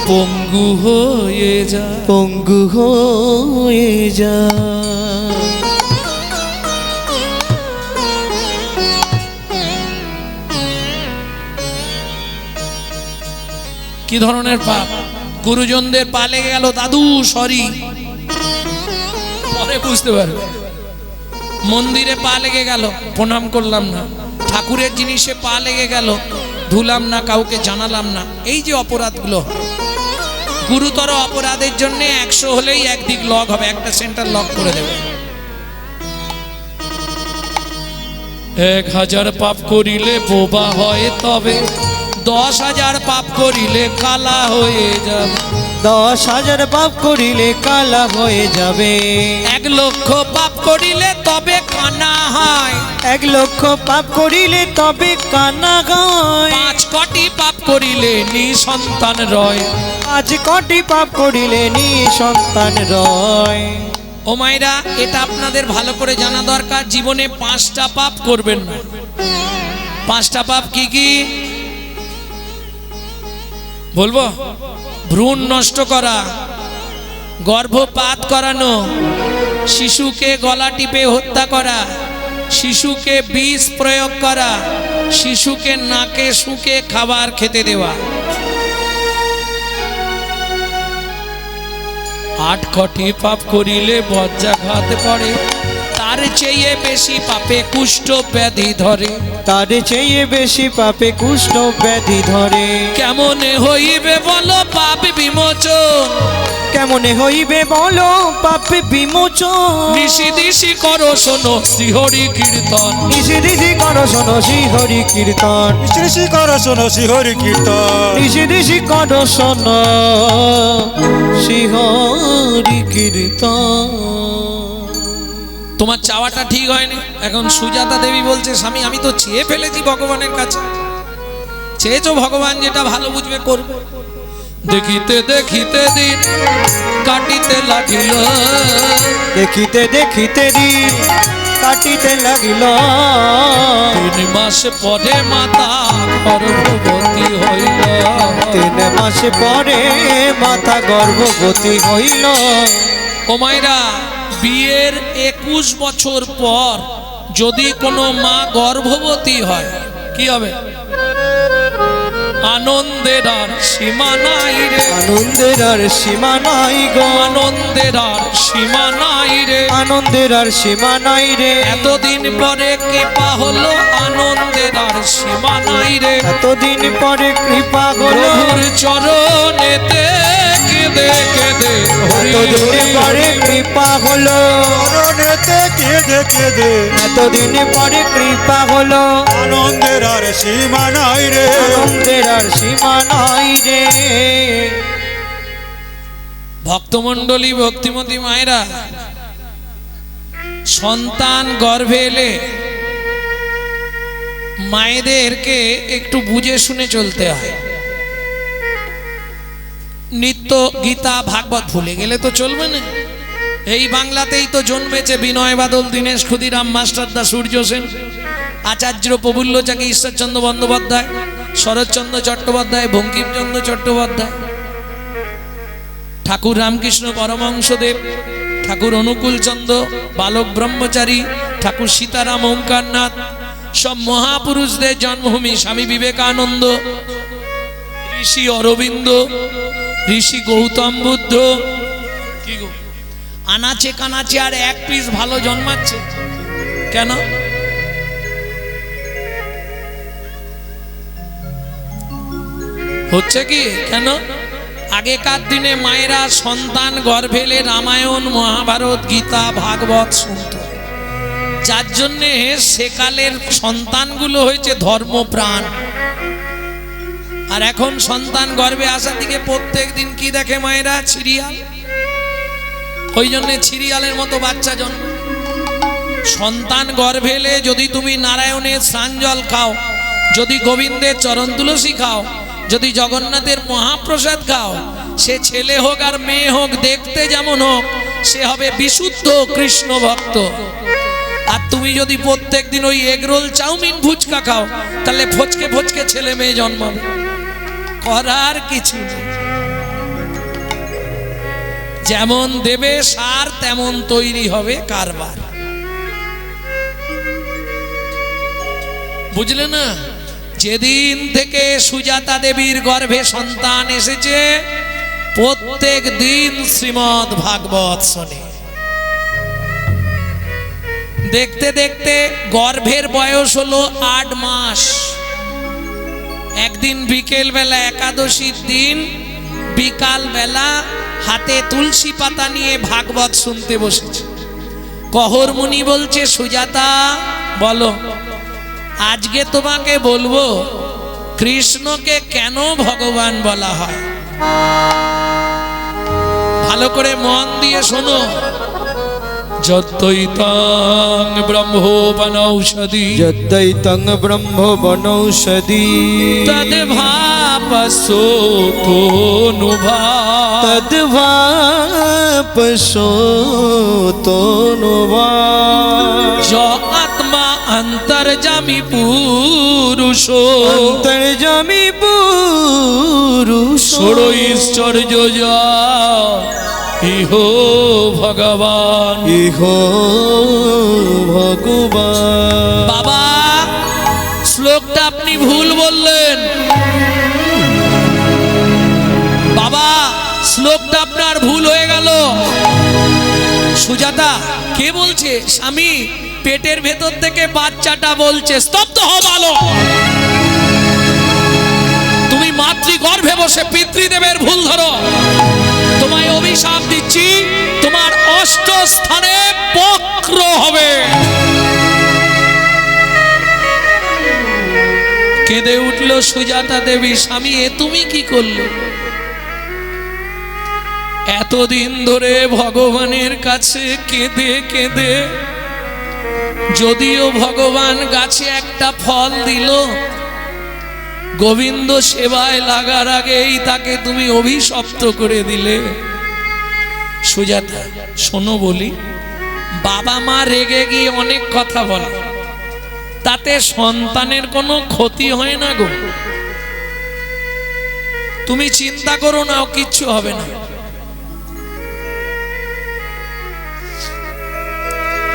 পঙ্গু হয়ে যায় পঙ্গু হয়ে যায় কি ধরনের পাপ গুরুজনদের পা লেগে গেল দাদু সরি পরে বুঝতে পারবে মন্দিরে পা লেগে গেল প্রণাম করলাম না ঠাকুরের জিনিসে পা লেগে গেল ধুলাম না কাউকে জানালাম না এই যে অপরাধগুলো গুরুতর অপরাধের জন্য 100 হলেই একদিক লক হবে একটা সেন্টার লক করে দেবে 1000 পাপ করিলে বোবা হয় তবে 10,000 পাপ করিলে কালা হয়ে যাবে 10,000 পাপ করিলে কালা হয়ে যাবে 1 লক্ষ পাপ করিলে তবে কানা হয় 1 লক্ষ পাপ করিলে তবে কানা হয় 5 কোটি পাপ করিলে নিঃসন্তান রয় 5 কোটি পাপ করিলে নিঃসন্তান রয় ও মায়েরা এটা আপনাদের ভালো করে জানা দরকার জীবনে 5টা পাপ করবেন না 5টা পাপ কি কি বলবো ভ্রূণ নষ্ট করা গর্ভপাত করানো শিশুকে গলা টিপে হত্যা করা শিশুকে বিষ প্রয়োগ করা শিশুকে নাকে শুকে খাবার খেতে দেওয়া 8 কোটি পাপ করিলে বজ্রাঘাত পড়ে তার চেয়ে বেশি পাপে কুষ্ঠ ব্যাধি ধরে তার চেয়ে বেশি পাপে কুষ্ঠ ব্যাধি ধরে কেমনে হইবে বলো পাপ বিমোচন কেমনে হইবে বলো পাপ বিমোচন নিশি দিশি করো শোনো শ্রীহরি কীর্তন নিশি দিশি করো শোনো শ্রীহরি কীর্তন শ্রী কর শোনো শ্রীহরি কীর্তন নিশি দিশি করো শোনো শ্রীহরি কীর্তন তোমার চাওয়াটা ঠিক হয়নি এখন সুজাতা দেবী বলছে স্বামী আমি তো চেয়ে ফেলেছি ভগবানের কাছে চেয়েছো ভগবান যেটা ভালো বুঝবে করবে দেখিতে দেখিতে দিন কাটিতে লাগিল দেখিতে দেখিতে দিন কাটিতে লাগিল 3 মাস পরে মাতা গর্ভবতী হইল 3 মাস পরে মাতা গর্ভবতী হইল ও মায়েরা বিয়ের 21 বছর পর যদি কোনো মা গর্ভবতী হয় কি হবে আনন্দের আর সীমা নাই রে আনন্দের আর সীমা নাই গো আনন্দের আর সীমা নাই রে আনন্দের আর সীমা নাই রে এতদিন পরে কৃপা হলো আনন্দের আর সীমা নাই রে এতদিন পরে কৃপা হলো প্রভুর চরণেতে কেঁদে কেঁদে হরি এতদিন পরে কৃপা হলো চরণেতে কেঁদে কেঁদে এতদিন পরে কৃপা হলো আনন্দের আর সীমা নাই রে আনন্দের আর সীমা নাই রে ভক্তমণ্ডলী ভক্তিমতী মায়েরা সন্তান গর্ভে এলে মায়েদেরকে একটু বুঝে শুনে চলতে হয় নিত্য গীতা ভাগবত ভুলে গেলে তো চলবে না এই বাংলাতেই তো জন্মেছে বিনয় বাদল দীনেশ ক্ষুদিরাম মাস্টারদা সূর্য সেন আচার্য প্রফুল্লচারী ঈশ্বরচন্দ্র বন্দ্যোপাধ্যায় শরৎচন্দ্র চট্টোপাধ্যায় বঙ্কিমচন্দ্র চট্টোপাধ্যায় ঠাকুর রামকৃষ্ণ পরমহংসদেব ঠাকুর অনুকূলচন্দ্র বালক ব্রহ্মচারী ঠাকুর সীতারাম ওঙ্কারনাথ সব মহাপুরুষদের জন্মভূমি স্বামী বিবেকানন্দ ঋষি অরবিন্দ ঋষি গৌতম বুদ্ধ কি গো আনাচে কানাচে আর 1 পিস ভালো জন্মাচ্ছে কেন হচ্ছে কি কেন আগেকার দিনে মায়েরা সন্তান গর্ভে এলে রামায়ণ, মহাভারত, গীতা, ভাগবত শুনত, যার জন্যে সেকালের সন্তানগুলো হয়েছে ধর্মপ্রাণ। আর এখন সন্তান গর্ভে আসা থেকে প্রত্যেক দিন কি দেখে মায়েরা? সিরিয়াল। ওই জন্যে সিরিয়ালের মতো বাচ্চা জন্ম। সন্তান গর্ভে এলে যদি তুমি নারায়ণের স্নান জল খাও, যদি গোবিন্দের চরণ তুলসী খাও, যদি জগন্নাথের মহাপ্রসাদ খাও, সে ছেলে হোক আর মেয়ে হোক, দেখতে যেমন হোক, সে হবে বিশুদ্ধ কৃষ্ণ ভক্ত। আর তুমি যদি প্রত্যেক দিন ওই এগরোল, চাউমিন, ফুচকা খাও, তাহলে ফচকে ফচকে ছেলে মেয়ে জন্মাবে। করার কিছু নেই। যেমন দেবে সার তেমন তৈরি হবে কারবার। বুঝলে না? যেদিন থেকে সুজাতা দেবীর গর্ভে সন্তান এসেছে, প্রত্যেক দিন শ্রীমদ্ ভাগবত শোনে। দেখতে দেখতে গর্ভের বয়স হলো 8 মাস। একদিন বিকেল বেলা, একাদশীর দিন বিকাল বেলা, হাতে তুলসী পাতা নিয়ে ভাগবত শুনতে বসেছে। কহর মুনি বলছে, সুজাতা বলো, আজকে তোমাকে বলবো কৃষ্ণকে কেন ভগবান বলা হয়। ভালো করে মন দিয়ে শোনো। যদ্দৈতাং ব্রহ্মবনৌষধি, যদ্দৈতং ব্রহ্মবনৌষধি, তদ্ভাপসোতনুভা, তদ্ভাপসোতনুভা, য আত্মা অন্তর্যামী পুরুষ, অন্তর্যামী পুরুষ, ষড়ৈশ্বর্য যা ইহ ভগবান, ইহ ভগবান। বাবা, শ্লোকটা আপনি ভুল বললেন। বাবা, শ্লোকটা আপনার ভুল হয়ে গেল। সুজাতা, কে বলছে? স্বামী, পেটের ভেতর থেকে বাচ্চাটা বলছে। স্তব্ধ হও ভালো। তুমি মাতৃগর্ভে বসে পিতৃদেবের ভুল ধরো। তোমায় অভিশাপ দিচ্ছি, তোমার 8 স্থানে বক্র হবে। কেঁদে উঠল সুজাতা দেবী। স্বামী, এ তুমি কি করলে? এতদিন ধরে ভগবানের কাছে কেঁদে কেঁদে, যদিও ভগবান গাছে একটা ফল দিল, গোবিন্দ সেবায় লাগার আগেই তাকে তুমি অভিশপ্ত করে দিলে। সুজাতা, শোনো বলি, বাবা মা রেগে গিয়ে অনেক কথা বলে, তাতে সন্তানের কোনো ক্ষতি হয় না গো। তুমি চিন্তা করো না, কিচ্ছু হবে না।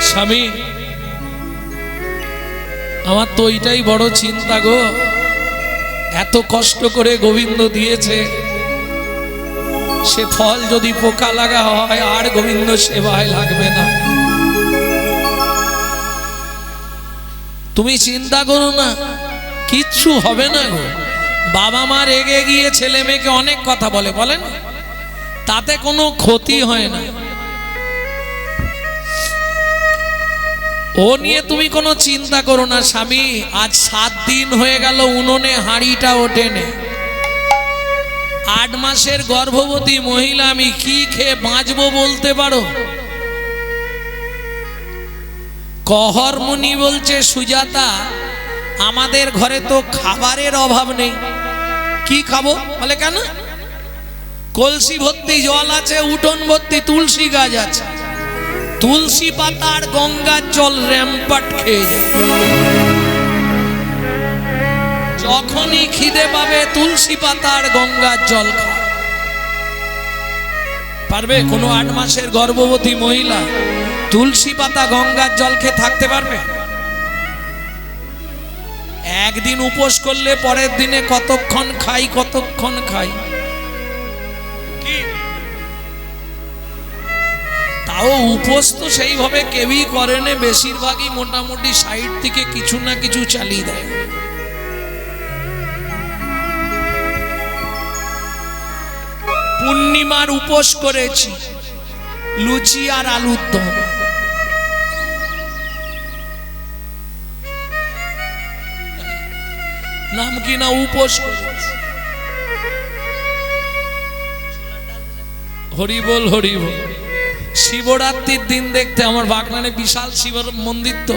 স্বামী, আমার তো ওইটাই বড় চিন্তা গো। এত কষ্ট করে গোবিন্দ দিয়েছে, সে ফল যদি পোকা লাগা হয়, আর গোবিন্দ সেবায় লাগবে না। তুমি চিন্তা করো না, কিচ্ছু হবে না গো। বাবা মা রেগে গিয়ে ছেলে মেয়েকে অনেক কথা বলে, বলেন, তাতে কোনো ক্ষতি হয় না। ও নিয়ে তুমি কোনো চিন্তা করো না। স্বামী, আজ 7 দিন হয়ে গেল উনুনে হাঁড়িটা ওঠেনে। 8 মাসের গর্ভবতী মহিলা, আমি কি খেয়ে বাঁচবো বলতে পারো? কহর মুনি বলছে, সুজাতা, আমাদের ঘরে তো খাবারের অভাব নেই, কি খাবো? বলে, কেন? কলসি ভর্তি জল আছে, উঠোন ভর্তি তুলসী গাছ আছে, তুলসী পাতা আর গঙ্গার জল র্যাম্পাট খেয়ে যায়। যখনই খিদে পাবে তুলসী পাতা আর গঙ্গার জল খাও। পারবে কোনো 8 মাসের গর্ভবতী মহিলা তুলসী পাতা গঙ্গার জল খেয়ে থাকতে পারবে? একদিন উপোস করলে পরের দিনে কতক্ষণ খাই, কতক্ষণ খাই, কি? তাও উপোস তো সেইভাবে কেউই করে না, বেশিরভাগই মোটামুটি সাইড থেকে কিছু না কিছু চালিয়ে দেয়। পূর্ণিমার উপোস করেছি, লুচি আর আলুর দম। নাম কি না উপোস করেছি। হরি বল হরি বল। শিবরাত্রির দিন দেখতে আমার বাগনানে বিশাল শিব মন্দির, তো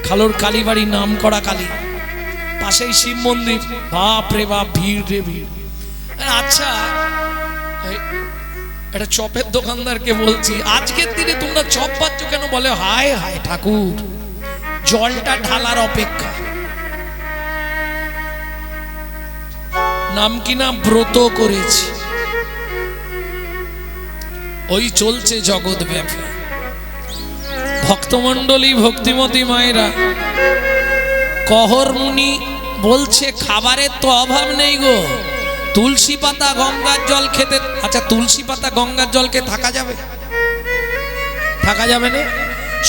খালোর কালীবাড়ি নাম করা কালী, পাশেই শিব মন্দির, বাপ রে বাপ, ভিড় রে ভিড়। আচ্ছা, একটা চপের দোকানদারকে বলছি, আজকের দিনে তোমরা চপ পাচ্ছ কেন? বলে হায় হায় ঠাকুর, জলটা ঢালার অপেক্ষা। নাম কিনা ব্রত করেছি, ওই চলছে জগৎ ব্যাপী। ভক্তমণ্ডলী, ভক্তিমতী মায়েরা, কহর মুনি বলছে খাবারের তো অভাব নেই গো, তুলসী পাতা গঙ্গার জল খেতে। আচ্ছা, তুলসী পাতা গঙ্গার জলকে থাকা যাবে? থাকা যাবে না।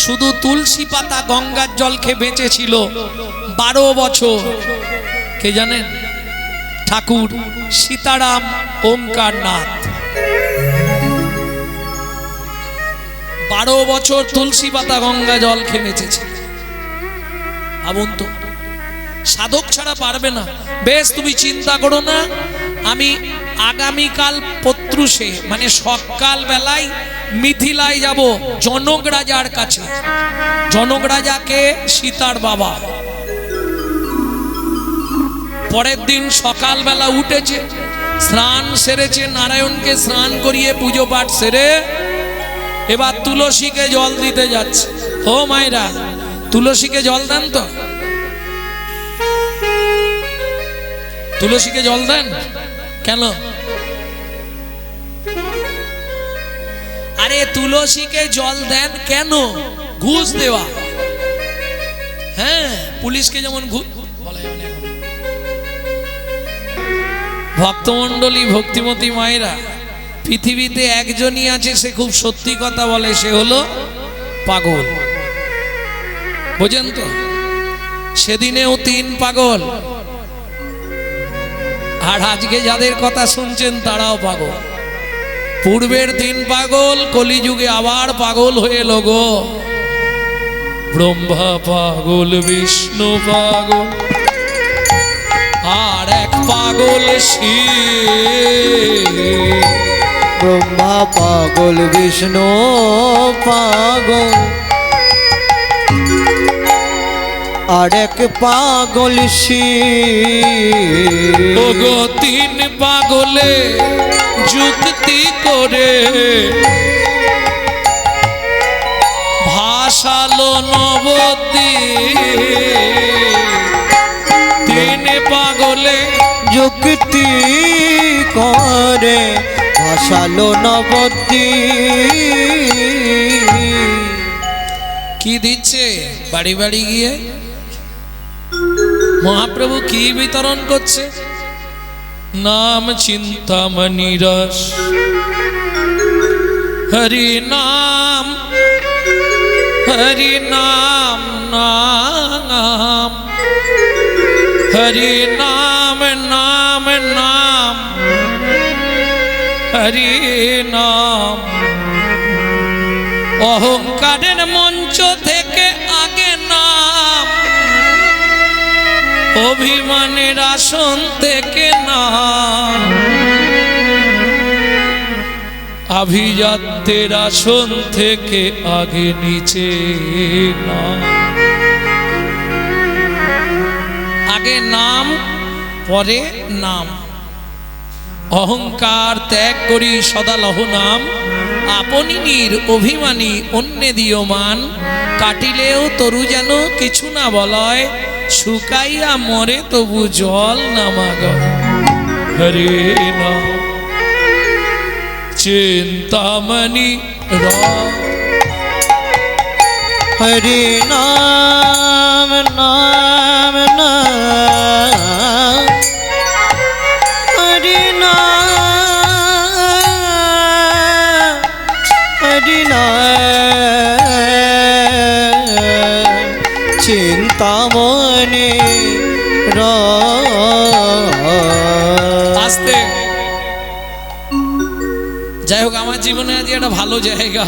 শুধু তুলসী পাতা গঙ্গার জল খেয়ে বেঁচেছিল 12 বছর। কে জানেন? ঠাকুর সীতারাম ওমকারনাথ। 12 বছর তুলসী পাতা গঙ্গা জল খেয়ে বেঁচেছিল। ভাবুন তো, সাধক ছাড়া পারবে না। বেশ, তুমি চিন্তা করো না, আমি আগামীকাল প্রত্যুষে মানে সকাল বেলায় মিথিলায় যাব জনক রাজার কাছে। জনক রাজাকে সীতার বাবা। পরের দিন সকালবেলা উঠেছে, স্নান সেরেছে, নারায়ণকে স্নান করিয়ে পুজো পাঠ সেরে এবার তুলসীকে জল দিতে যাচ্ছে। ও মায়েরা, তুলসীকে জল দেন তো? তুলসীকে জল দেন কেন? আরে তুলসীকে জল দেন কেন? ঘুষ দেওয়া। হ্যাঁ, পুলিশকে যেমন ঘুষ বলা যাবে না। ভক্তমণ্ডলী, ভক্তিমতী মায়েরা, পৃথিবীতে একজনই আছে, সে খুব সত্যি কথা বলে, সে হলো পাগল। বোঝেন তো? সেদিনেও 3 পাগল, আর আজকে যাদের কথা শুনছেন তারাও পাগল। পূর্বের 3 পাগল কলিযুগে আবার পাগল হয়ে এলো গো। ব্রহ্মা পাগল, বিষ্ণু পাগল, আর এক পাগল শিব। ব্রহ্মা পাগল, বিষ্ণু পাগল, আর এক পাগল শিব। ওগো 3 পাগলে যুক্তি করে ভাসালো নবদ্বীপ। 3 পাগলে যুক্তি করে ভাসালো নবদ্বীপ। কি দিচ্ছে বাড়ি বাড়ি গিয়ে? মহাপ্রভু কি বিতরণ করছে? নাম চিন্তামণি রস, হরি নাম, হরি নাম, নাম হরি নাম, নাম নাম, হরি নাম। অহংকারের মঞ্চ থেকে আগে নাম, অভিমানের আসন থেকে নাম, আভিজাত্যের আসন থেকে আগে নিচে নাম। আগে নাম, পরে নাম। অহংকার ত্যাগ করি সদা লহ নাম, আপনি নির অভিমানী অন্যে দিও মান। কাটিলেও তরু যেন কিছু না বলয়, শুকাইয়া মরে তবু জল নামাগয়। হরে নাম চিন্তামণি রস, হরি নাম, নাম নাম, হরি নাম, হরি নাম, চিন্তামণি রস। আস্তে যাই হোক, আমার জীবনে আজ একটা ভালো জায়গা,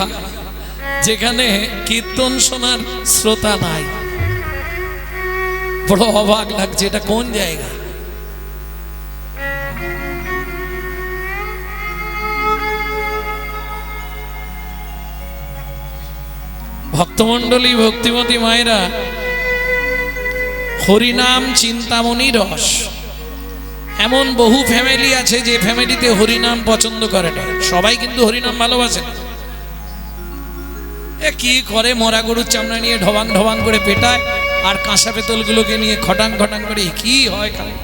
যেখানে কীর্তন শোনার শ্রোতা নাই। বড় অবাক লাগছে, এটা কোন জায়গা? ভক্তমণ্ডলী, ভক্তিমতী মায়েরা, হরিনাম চিন্তামণি রস। এমন বহু ফ্যামিলি আছে যে ফ্যামিলিতে হরিনাম পছন্দ করে না। সবাই কিন্তু হরিনাম ভালোবাসে না। এ কি করে, মরা গরুর চামড়া নিয়ে ঢবাং ঢবাং করে পেটায়, আর কাঁসা পেতলগুলোকে নিয়ে খটাং খটাং করে কি হয় খায়।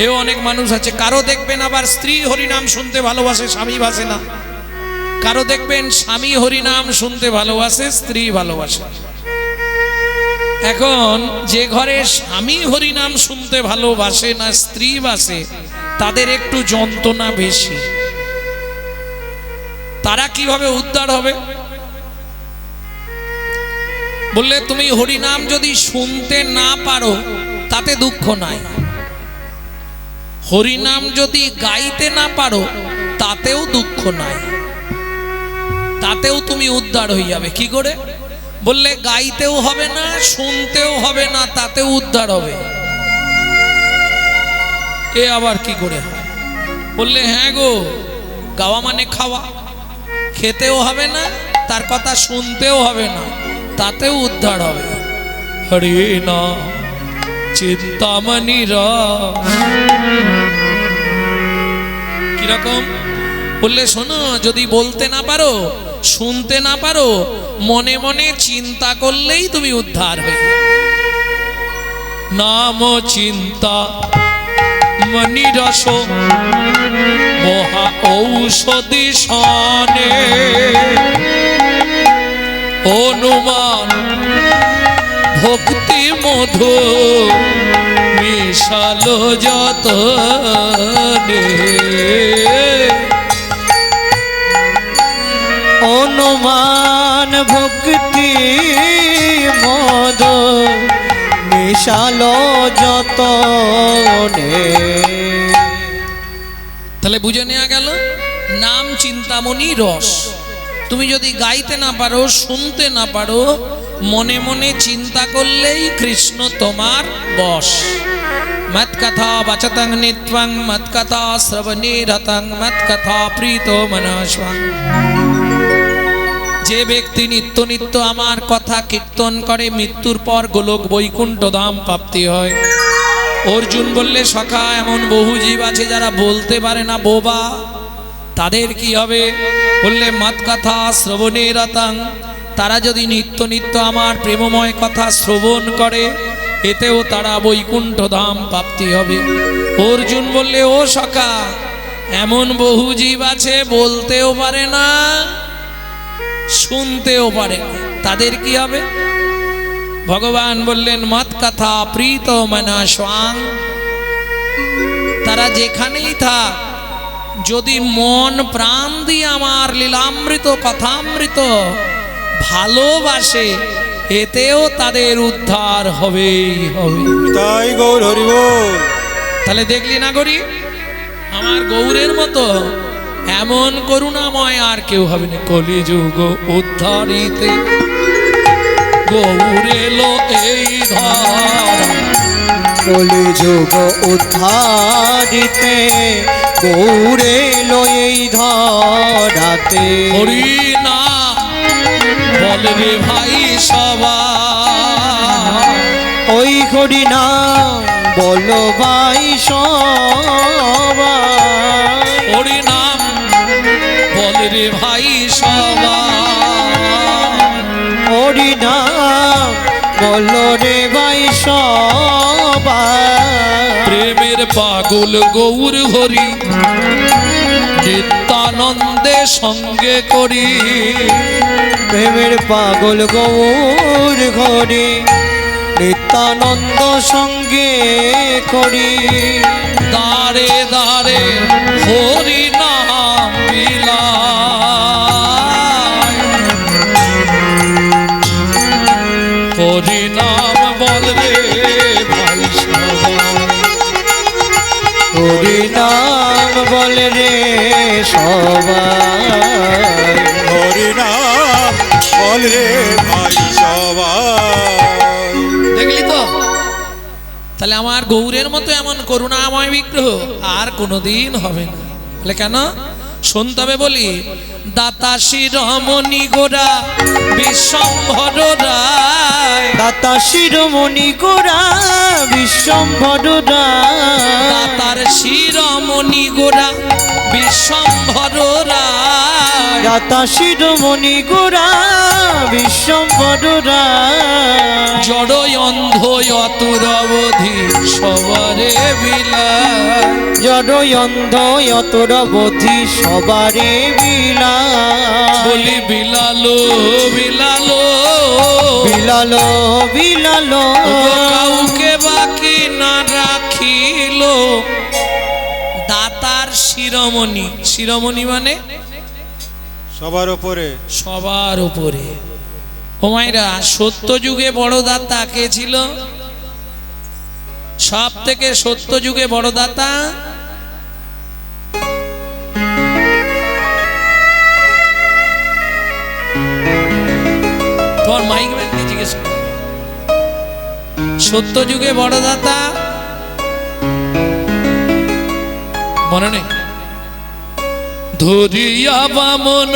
এও অনেক মানুষ আছে। কারো দেখবেন আবার স্ত্রী হরিনাম শুনতে ভালোবাসে, স্বামী ভাসে না। কারো দেখবেন স্বামী হরিনাম শুনতে ভালোবাসে, স্ত্রী ভালোবাসে। এখন যে ঘরে স্বামী হরিনাম শুনতে ভালোবাসে না, স্ত্রী বাসে, তাদের একটু যন্ত্রণা বেশি। তারা কিভাবে উদ্ধার হবে? বললে তুমি হরিনাম যদি শুনতে না পারো তাতে দুঃখ নাই, হরিনাম যদি গাইতে না পারো তাতেও দুঃখ নাই, তাতেও তুমি উদ্ধার হয়ে যাবে। কি করে? বললে গাইতেও হবে না, শুনতেও হবে না, তাতেও উদ্ধার হবে। এ আবার কি করে হয়? বললে হ্যাঁ গো, গাওয়া মানে খাওয়া, খেতেও হবে না, তার কথা শুনতেও হবে না, তাতেও উদ্ধার হবে। হরি নাম চিন্তামণি রস। কিরকম? বললে শোনো, যদি বলতে না পারো, শুনতে না পারো, মনে মনে চিন্তা করলেই তুমি উদ্ধার হয়ে। নাম চিন্তা মনি রস মহা ঔষধি সনে, অনুমান ভক্তি মধু মিশালো যতনে। অনুমান ভক্তি মধু মিশালো যতনে। তাহলে বুঝে নেওয়া গেল, নাম চিন্তামণি রস। তুমি যদি গাইতে না পারো, শুনতে না পারো, মনে মনে চিন্তা করলেই কৃষ্ণ তোমার বশ। মত কথা বাচতং নিত্বং, মত কথা শ্রবণে রতং, মত কথা প্রীত মনস্বং। যে ব্যক্তি নিত্য নিত্য আমার কথা কীর্তন করে, মৃত্যুর পর গোলক বৈকুণ্ঠ ধাম প্রাপ্তি হয়। অর্জুন বললে সখা, এমন বহু জীব আছে যারা বলতে পারে না, বোবা, তাদের কি হবে? বললে মত কথা শ্রবণে রতং। তারা যদি নিত্য নিত্য আমার প্রেমময় কথা শ্রবণ করে, এতেও তারা বৈকুণ্ঠ ধাম প্রাপ্তি হবে। অর্জুন বললে ও সখা, এমন বহু জীব আছে বলতেও পারে না, শুনতেও পারে না, তাদের কি হবে? ভগবান বললেন মত কথা প্রীত মনস্বং। তারা যেখানেই থাক, যদি মন প্রাণ দিয়ে আমার লীলামৃত কথামৃত ভালোবাসে, এতেও তাদের উদ্ধার হবেই হবে। তাই গৌর হরি বল। তাহলে দেখলি না গরি, আমার গৌরের মতো এমন করুণাময় আর কেউ হবে না। কলিযুগ উদ্ধারিতে গৌর এলো এই ধরা, কলিযুগ উদ্ধারিতে গৌর এলো এই ধরাতে। হরি নাম বল রে ভাই সবাই, ওই হরি নাম বলো ভাই সবাই। হরি নাম বল রে ভাই সবাই, হরি নাম বলো রে ভাই সবাই। প্রেমের পাগল গৌর হরি নিত্যানন্দে সঙ্গে করি। প্রেমের পাগল গৌর হরি নিত্যানন্দ সঙ্গে করি। দারে দারে হরি নাম বিলায়, হরি নাম বল রে ভাই সবাই। হরি নাম বল রে সবাই। হরিনাম বল রে ভাই সবাই। দেখলি তো, তাহলে আমার গৌরের মতো এমন করুণাময় বিগ্রহ আর কোনোদিন হবে না। বলে কেন শুনতে হবে বলি, দাতা শিরোমণি গোরা বিশ্বম্ভর রায়, দাতা শিরোমণি গোরা বিশ্বম্ভর রায়। দাতার শিরোমণি গোরা বিশ্বম্ভর রায়, দাতা শিরোমণি গোরা বিশ্বম্ভর রায়। জড় অন্ধ অতুরবধি সবারে বিলায়, জড় অন্ধ অতরবধি সবারে বিলায়। বলি বিলালো বিলালো বিলালো বিলালো কাউকে বাকি না রাখিল, দাতার শিরোমণি। শিরোমণি মানে সবার উপরে। সবার উপরে। ও মায়েরা, সত্য যুগে বড় দাতা কে ছিল? সব থেকে সত্য যুগে বড় দাতা তোমার মাইক ম্যানকে জিজ্ঞেস কর। সত্য যুগে বড় দাতা মনে নেই? ধরিয়া বামন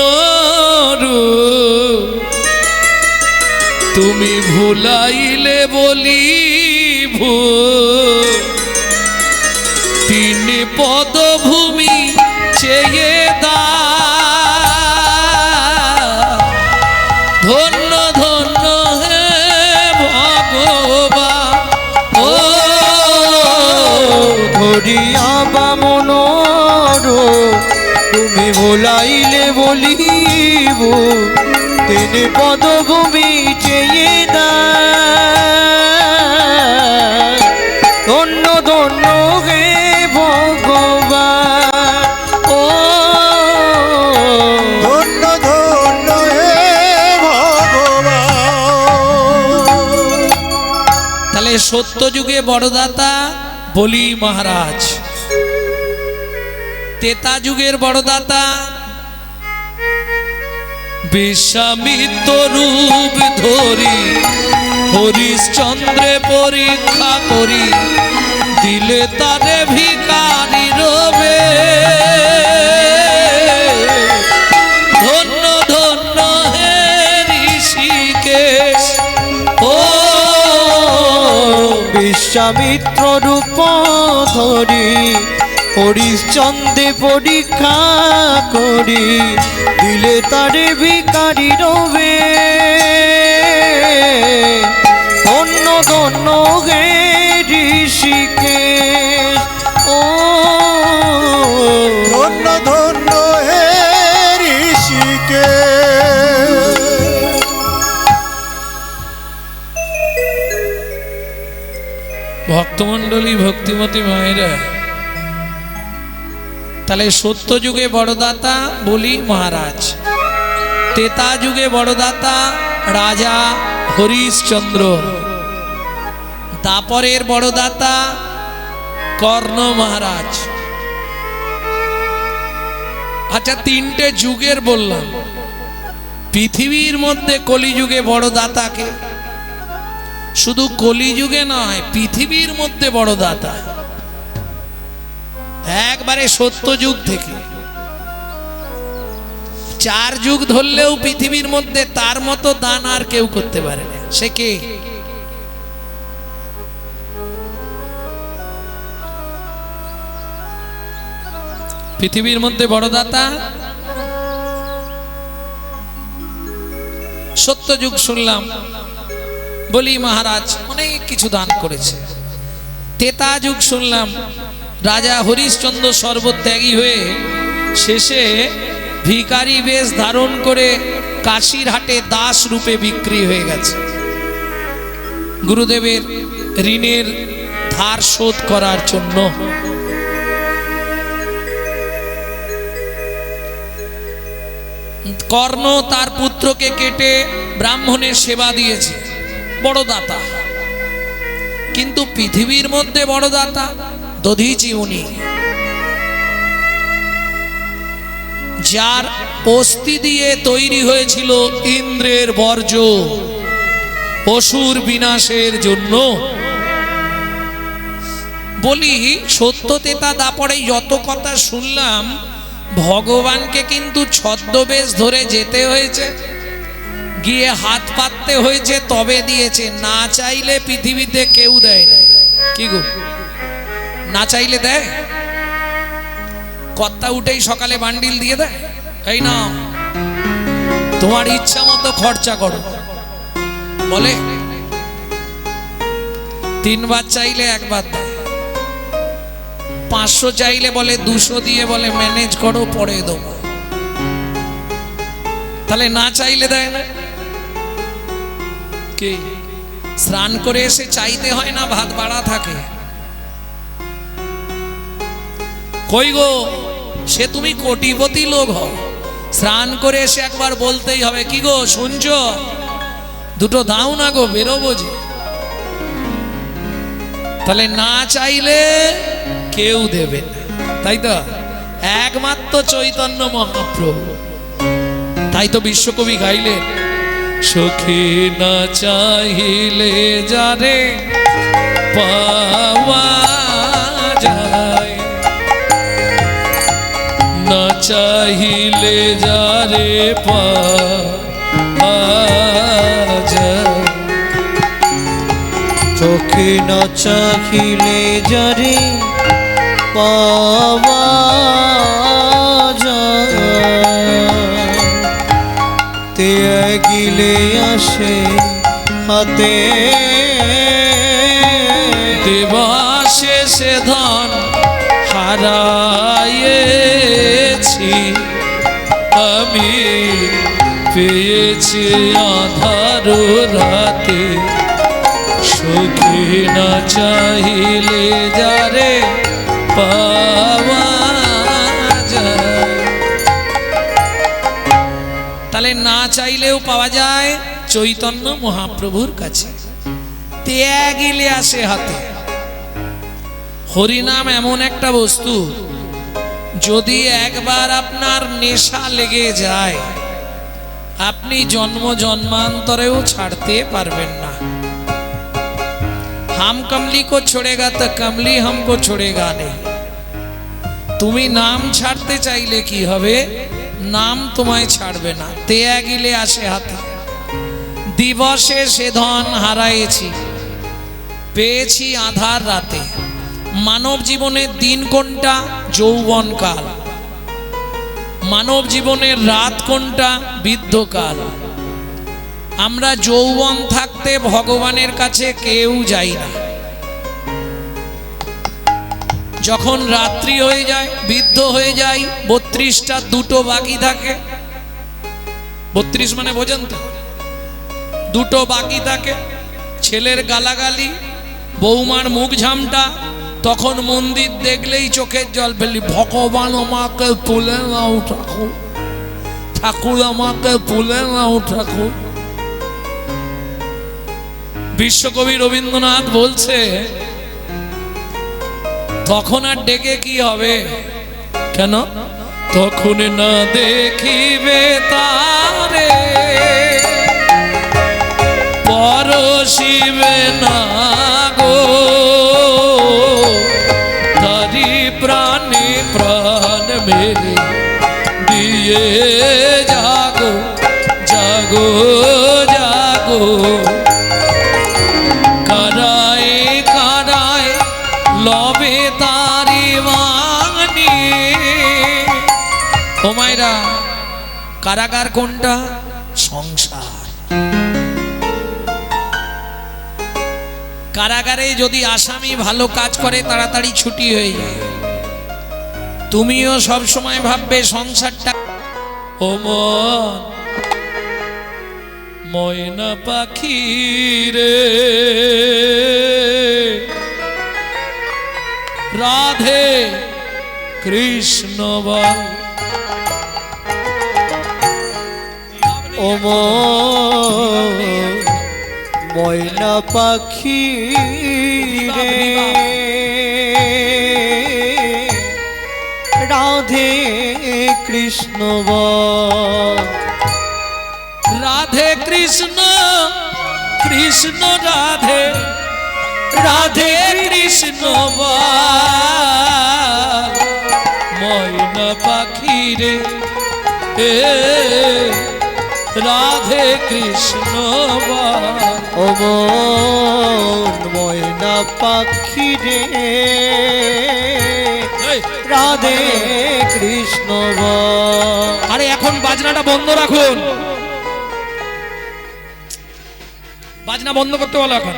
তুমি ভুলাইলে বলি তিন পদভূমি চেয়ে দা, ধন্য ধন্য হে ভগবান। ও ধরিয়া বামন তুমি ভোলাইলে বলিব তিন পদভূমি চেয়ে দা, ধন্য ধন্য হে ভগবান। ও ধন্য ধন্য হে ভগবান। তাহলে সত্য যুগে বড়দাতা বলি মহারাজ, তেতা যুগের বড়দাতা বিশ্বামিত্র রূপ ধরি হরিশ্চন্দ্রে পরীক্ষা করি দিলে তারে ভিখারি রবে, ধন্য ধন্য হে ঋষিকেশ। ও বিশ্বামিত্র রূপ ধরি হরিশ্চন্দ্রে পরীক্ষা করি দিলে তারে ভিখারি রবে, ধন্য ধন্য হে ঋষিকেশ। ও ধন্য ধন্য হে ঋষিকেশ। ভক্তমণ্ডলী ভক্তিমতী মায়েরা, তাহলে সত্য যুগে বড়দাতা বলি মহারাজ, তেতা যুগে বড়দাতা রাজা হরিশ্চন্দ্র, দাপরের বড়দাতা কর্ণ মহারাজ। আচ্ছা, তিনটে যুগের বললাম, পৃথিবীর মধ্যে কলিযুগে বড়দাতাকে, শুধু কলিযুগে নয় পৃথিবীর মধ্যে বড়দাতা একবারে সত্য যুগ থেকে 4 যুগ ধরলেও পৃথিবীর মধ্যে তার মতো দান আর কেউ করতে পারে না। সে কে? পৃথিবীর মধ্যে বড় দাতা সত্য যুগ শুনলাম বলি মহারাজ অনেক কিছু দান করেছে। তেতা যুগ শুনলাম রাজা হরিশ্চন্দ্র সর্বত্যাগী হয়ে শেষে ভিখারি বেশ ধারণ করে কাশীর হাটে দাস রূপে বিক্রি হয়ে গেছে গুরুদেবের ঋণের ধার শোধ করার জন্য। কর্ণ তার পুত্রকে কেটে ব্রাহ্মণের সেবা দিয়েছে, বড় দাতা। কিন্তু পৃথিবীর মধ্যে বড় দাতা দধিচি উনি। যার অস্থি দিয়ে তৈরি হয়েছিল ইন্দ্রের বর্জ্য অসুর বিনাশের জন্য। বলি সত্যতেতা দাপড়ে যত কথা শুনলাম, ভগবানকে কিন্তু ছদ্মবেশ ধরে যেতে হয়েছে, গিয়ে হাত পাততে হয়েছে, তবে দিয়েছে। না চাইলে পৃথিবীতে কেউ দেয় না। কি গো, না চাইলে দেয়? কর্তা উঠেই সকালে বান্ডিল দিয়ে দেয়, এই না তোমার ইচ্ছা মতো খরচা করো বলে? 3 বার চাইলে 1 বার দেয়, 500 চাইলে বলে 200 দিয়ে বলে ম্যানেজ করো, পরে দেবো। তাহলে না চাইলে দেয় না? কি স্নান করে এসে চাইতে হয় না? ভাত বাড়া থাকে। কই গো, সে তুমি কোটিপতি লোক হও, স্নান করে এসে একবার বলতেই হবে, কি গো শুনছো, দুটো দাও না গো, বেরোবো যে। তাহলে না চাইলে কেউ দেবে না, তাই তো? একমাত্র চৈতন্য মহাপ্রভু। তাই তো বিশ্বকবি গাইলেন, সখী না চাইলে যারে পাওয়া যায়, না চাইলে যারে পাওয়া যায়। চোখে না চাহিলে যারে পাওয়া যায়, তে গিলে আসে হাতে। দেবাশেষে ধন হারায়েছি আমি, পেয়েছি আধার রাতে, সুখী না চাইলে যারে পাওয়া যায়। তাহলে না চাইলেও পাওয়া যায় চৈতন্য মহাপ্রভুর কাছে, ত্যাগিলে আসে হাতে। হরিনাম এমন একটা বস্তু, যদি একবার আপনার নেশা লেগে যায়, আপনি জন্ম জন্মান্তরেও ছাড়তে পারবেন না। हम कमली को छोड़ेगा तो कमली हमको छोड़ेगा नहीं। তুমি নাম ছাড়তে চাইলে কি হবে? নাম তোমায় ছাড়বে না। ত্যাগিলে আসে হাতে, দিবসে সে ধন হারাইছি, পেয়েছি আধার রাতে। মানব জীবনের দিন কোনটা? যৌবনকাল। মানব জীবনের রাত কোনটা? বৃদ্ধকাল। আমরা যৌবন থাকতে ভগবানের কাছে কেউ যাই না। যখন রাত্রি হয়ে যায়, বৃদ্ধ হয়ে যায়, 32টা 2টো বাকি থাকে। 32 মানে বোঝেন তো? 2টো বাকি থাকে। ছেলের গালাগালি, বৌমার মুখ ঝামটা, তখন মন্দির দেখলেই চোখের জল ফেলি, ভগবান আমাকে তুলে নাও ঠাকুর, ঠাকুর আমাকে তুলে নাও ঠাকুর। বিশ্বকবি রবীন্দ্রনাথ বলছে, তখন আর ডেকে কি হবে? কেন? তখন না দেখিবে তারে, পরশিবে না গো, তারি প্রাণে প্রাণ মেরে দিয়ে জাগো জাগো জাগো। কারায় কারায় লবে তারি বাণী। ও মায়েরা, কারাগার কোনটা? সংসার। কারাগারে যদি আসামি ভালো কাজ করে তাড়াতাড়ি ছুটি হয়ে যায়। তুমিও সব সময় ভাববে সংসারটা। ও মন ময়না পাখি রে, রাধে কৃষ্ণ বল। ও ময়না পাখি রে, রাধে কৃষ্ণ কৃষ্ণ বল। রাধে কৃষ্ণ কৃষ্ণ রাধে রাধে কৃষ্ণ বল। ময়না পাখি রে এ রাধে কৃষ্ণ বল। ও মন ময়না পাখি রে এই, রাধে কৃষ্ণ বল। আরে এখন বাজনাটা বন্ধ রাখুন, বাজনা বন্ধ করতে বলো এখন।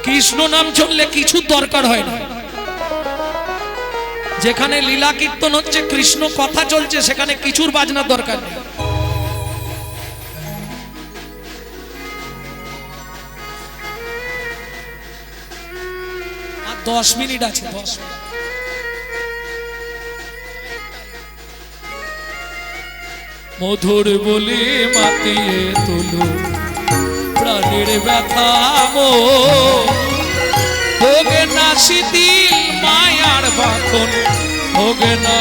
কৃষ্ণ নাম চললে কিছু দরকার হয় না। যেখানে লীলা কীর্তন হচ্ছে, কৃষ্ণ কথা চলছে, সেখানে কিছুর বাজনার দরকার নেই। আর 10 মিনিট আছে, 10 মিনিট। মধুর বলে মাতিয়ে তুলো প্রাণের ব্যথা হোগে না শিথিল মায়ার বাঁধন, হোগে না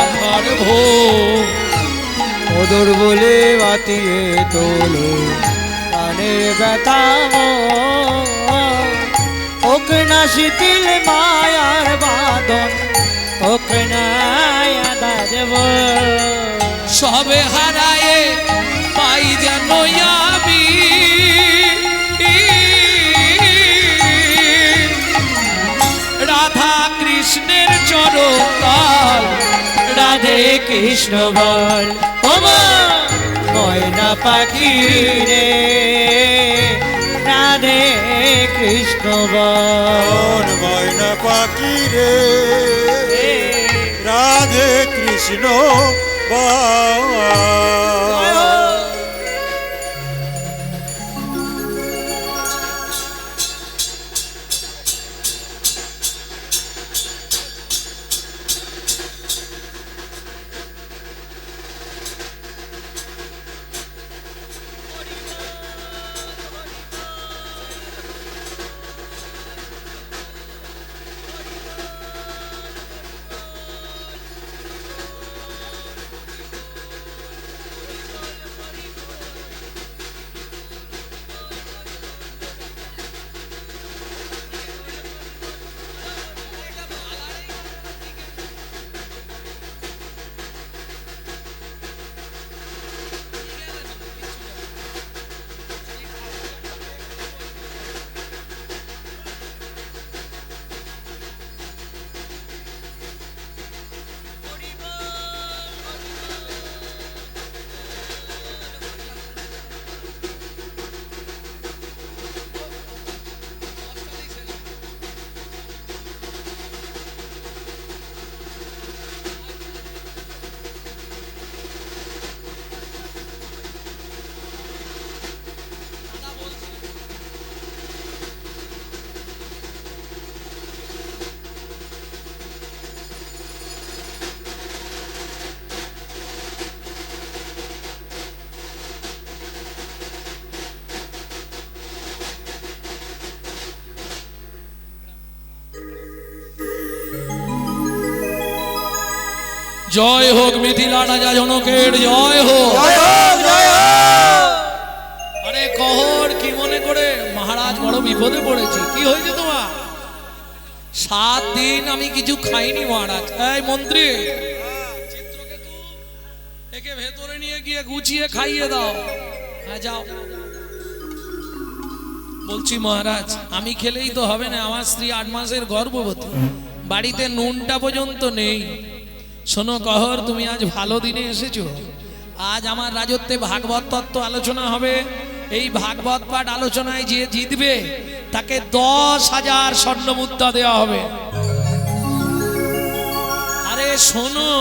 আমার ভোগ। মধুর বলে বাতিয়ে তোলো প্রাণের ব্যথা হোক না শিথিল মায়ার বাঁধন, হোক না দেব সবে হারায়ে পাই যেন আমি রাধা কৃষ্ণের চরণতাল। রাধে কৃষ্ণ বল। ও ময়না পাখি রে রাধে কৃষ্ণ বল। ময়না পাখি রে রাধে কৃষ্ণ বল। জয় হোক মিথিলা রাজা জনকের জয় হোক। আরে কহর কি মনে করে মহারাজ বড় বিপদে পড়েছে, কি হয়েছে তোমার? 7 দিন আমি কিছু খাইনি মহারাজ। এই মন্ত্রী, চিত্রকেতু একে ভেতরে নিয়ে গিয়ে গুছিয়ে খাইয়ে দাও। হ্যাঁ যাও। বলছি মহারাজ আমি খেলেই তো হবে না, আমার স্ত্রী 8 মাসের গর্ভবতী, বাড়িতে নুনটা পর্যন্ত নেই। শোনো কহর, তুমি আজ ভালো দিনে এসেছো। আজ আমার রাজত্বে ভাগবত তত্ত্ব আলোচনা হবে। এই ভাগবত পাঠ আলোচনায় যে জিতবে তাকে 10,000 স্বর্ণ মুদ্রা দেওয়া হবে। আরে শোনো,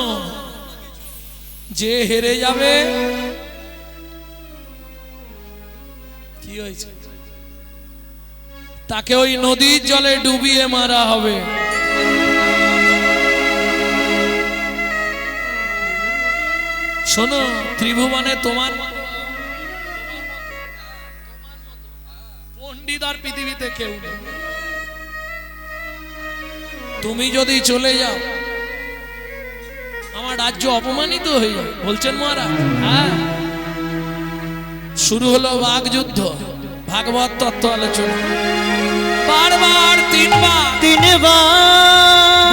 যে হেরে যাবে কি হয়েছে তাকে ওই নদীর জলে ডুবিয়ে মারা হবে। শোনো, ত্রিভুবনে তোমার পণ্ডিত আর পৃথিবীতে কেউ নেই। তুমি যদি চলে যাও আমার রাজ্য অপমানিত হয়ে যাবে, বলছেন মহারাজ। হ্যাঁ, শুরু হলো বাগযুদ্ধ, ভাগবত তত্ত্ব আলোচনা। বারবার তিনবার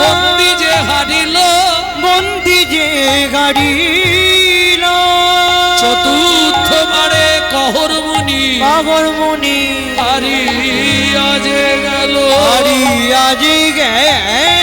বন্দি যে হারিল, বন্দি যে গাড়িল, চতুর্থবারে কহর মুনি বাবর মুনি হারিয়া যে গেল, হারিয়া যে গেল।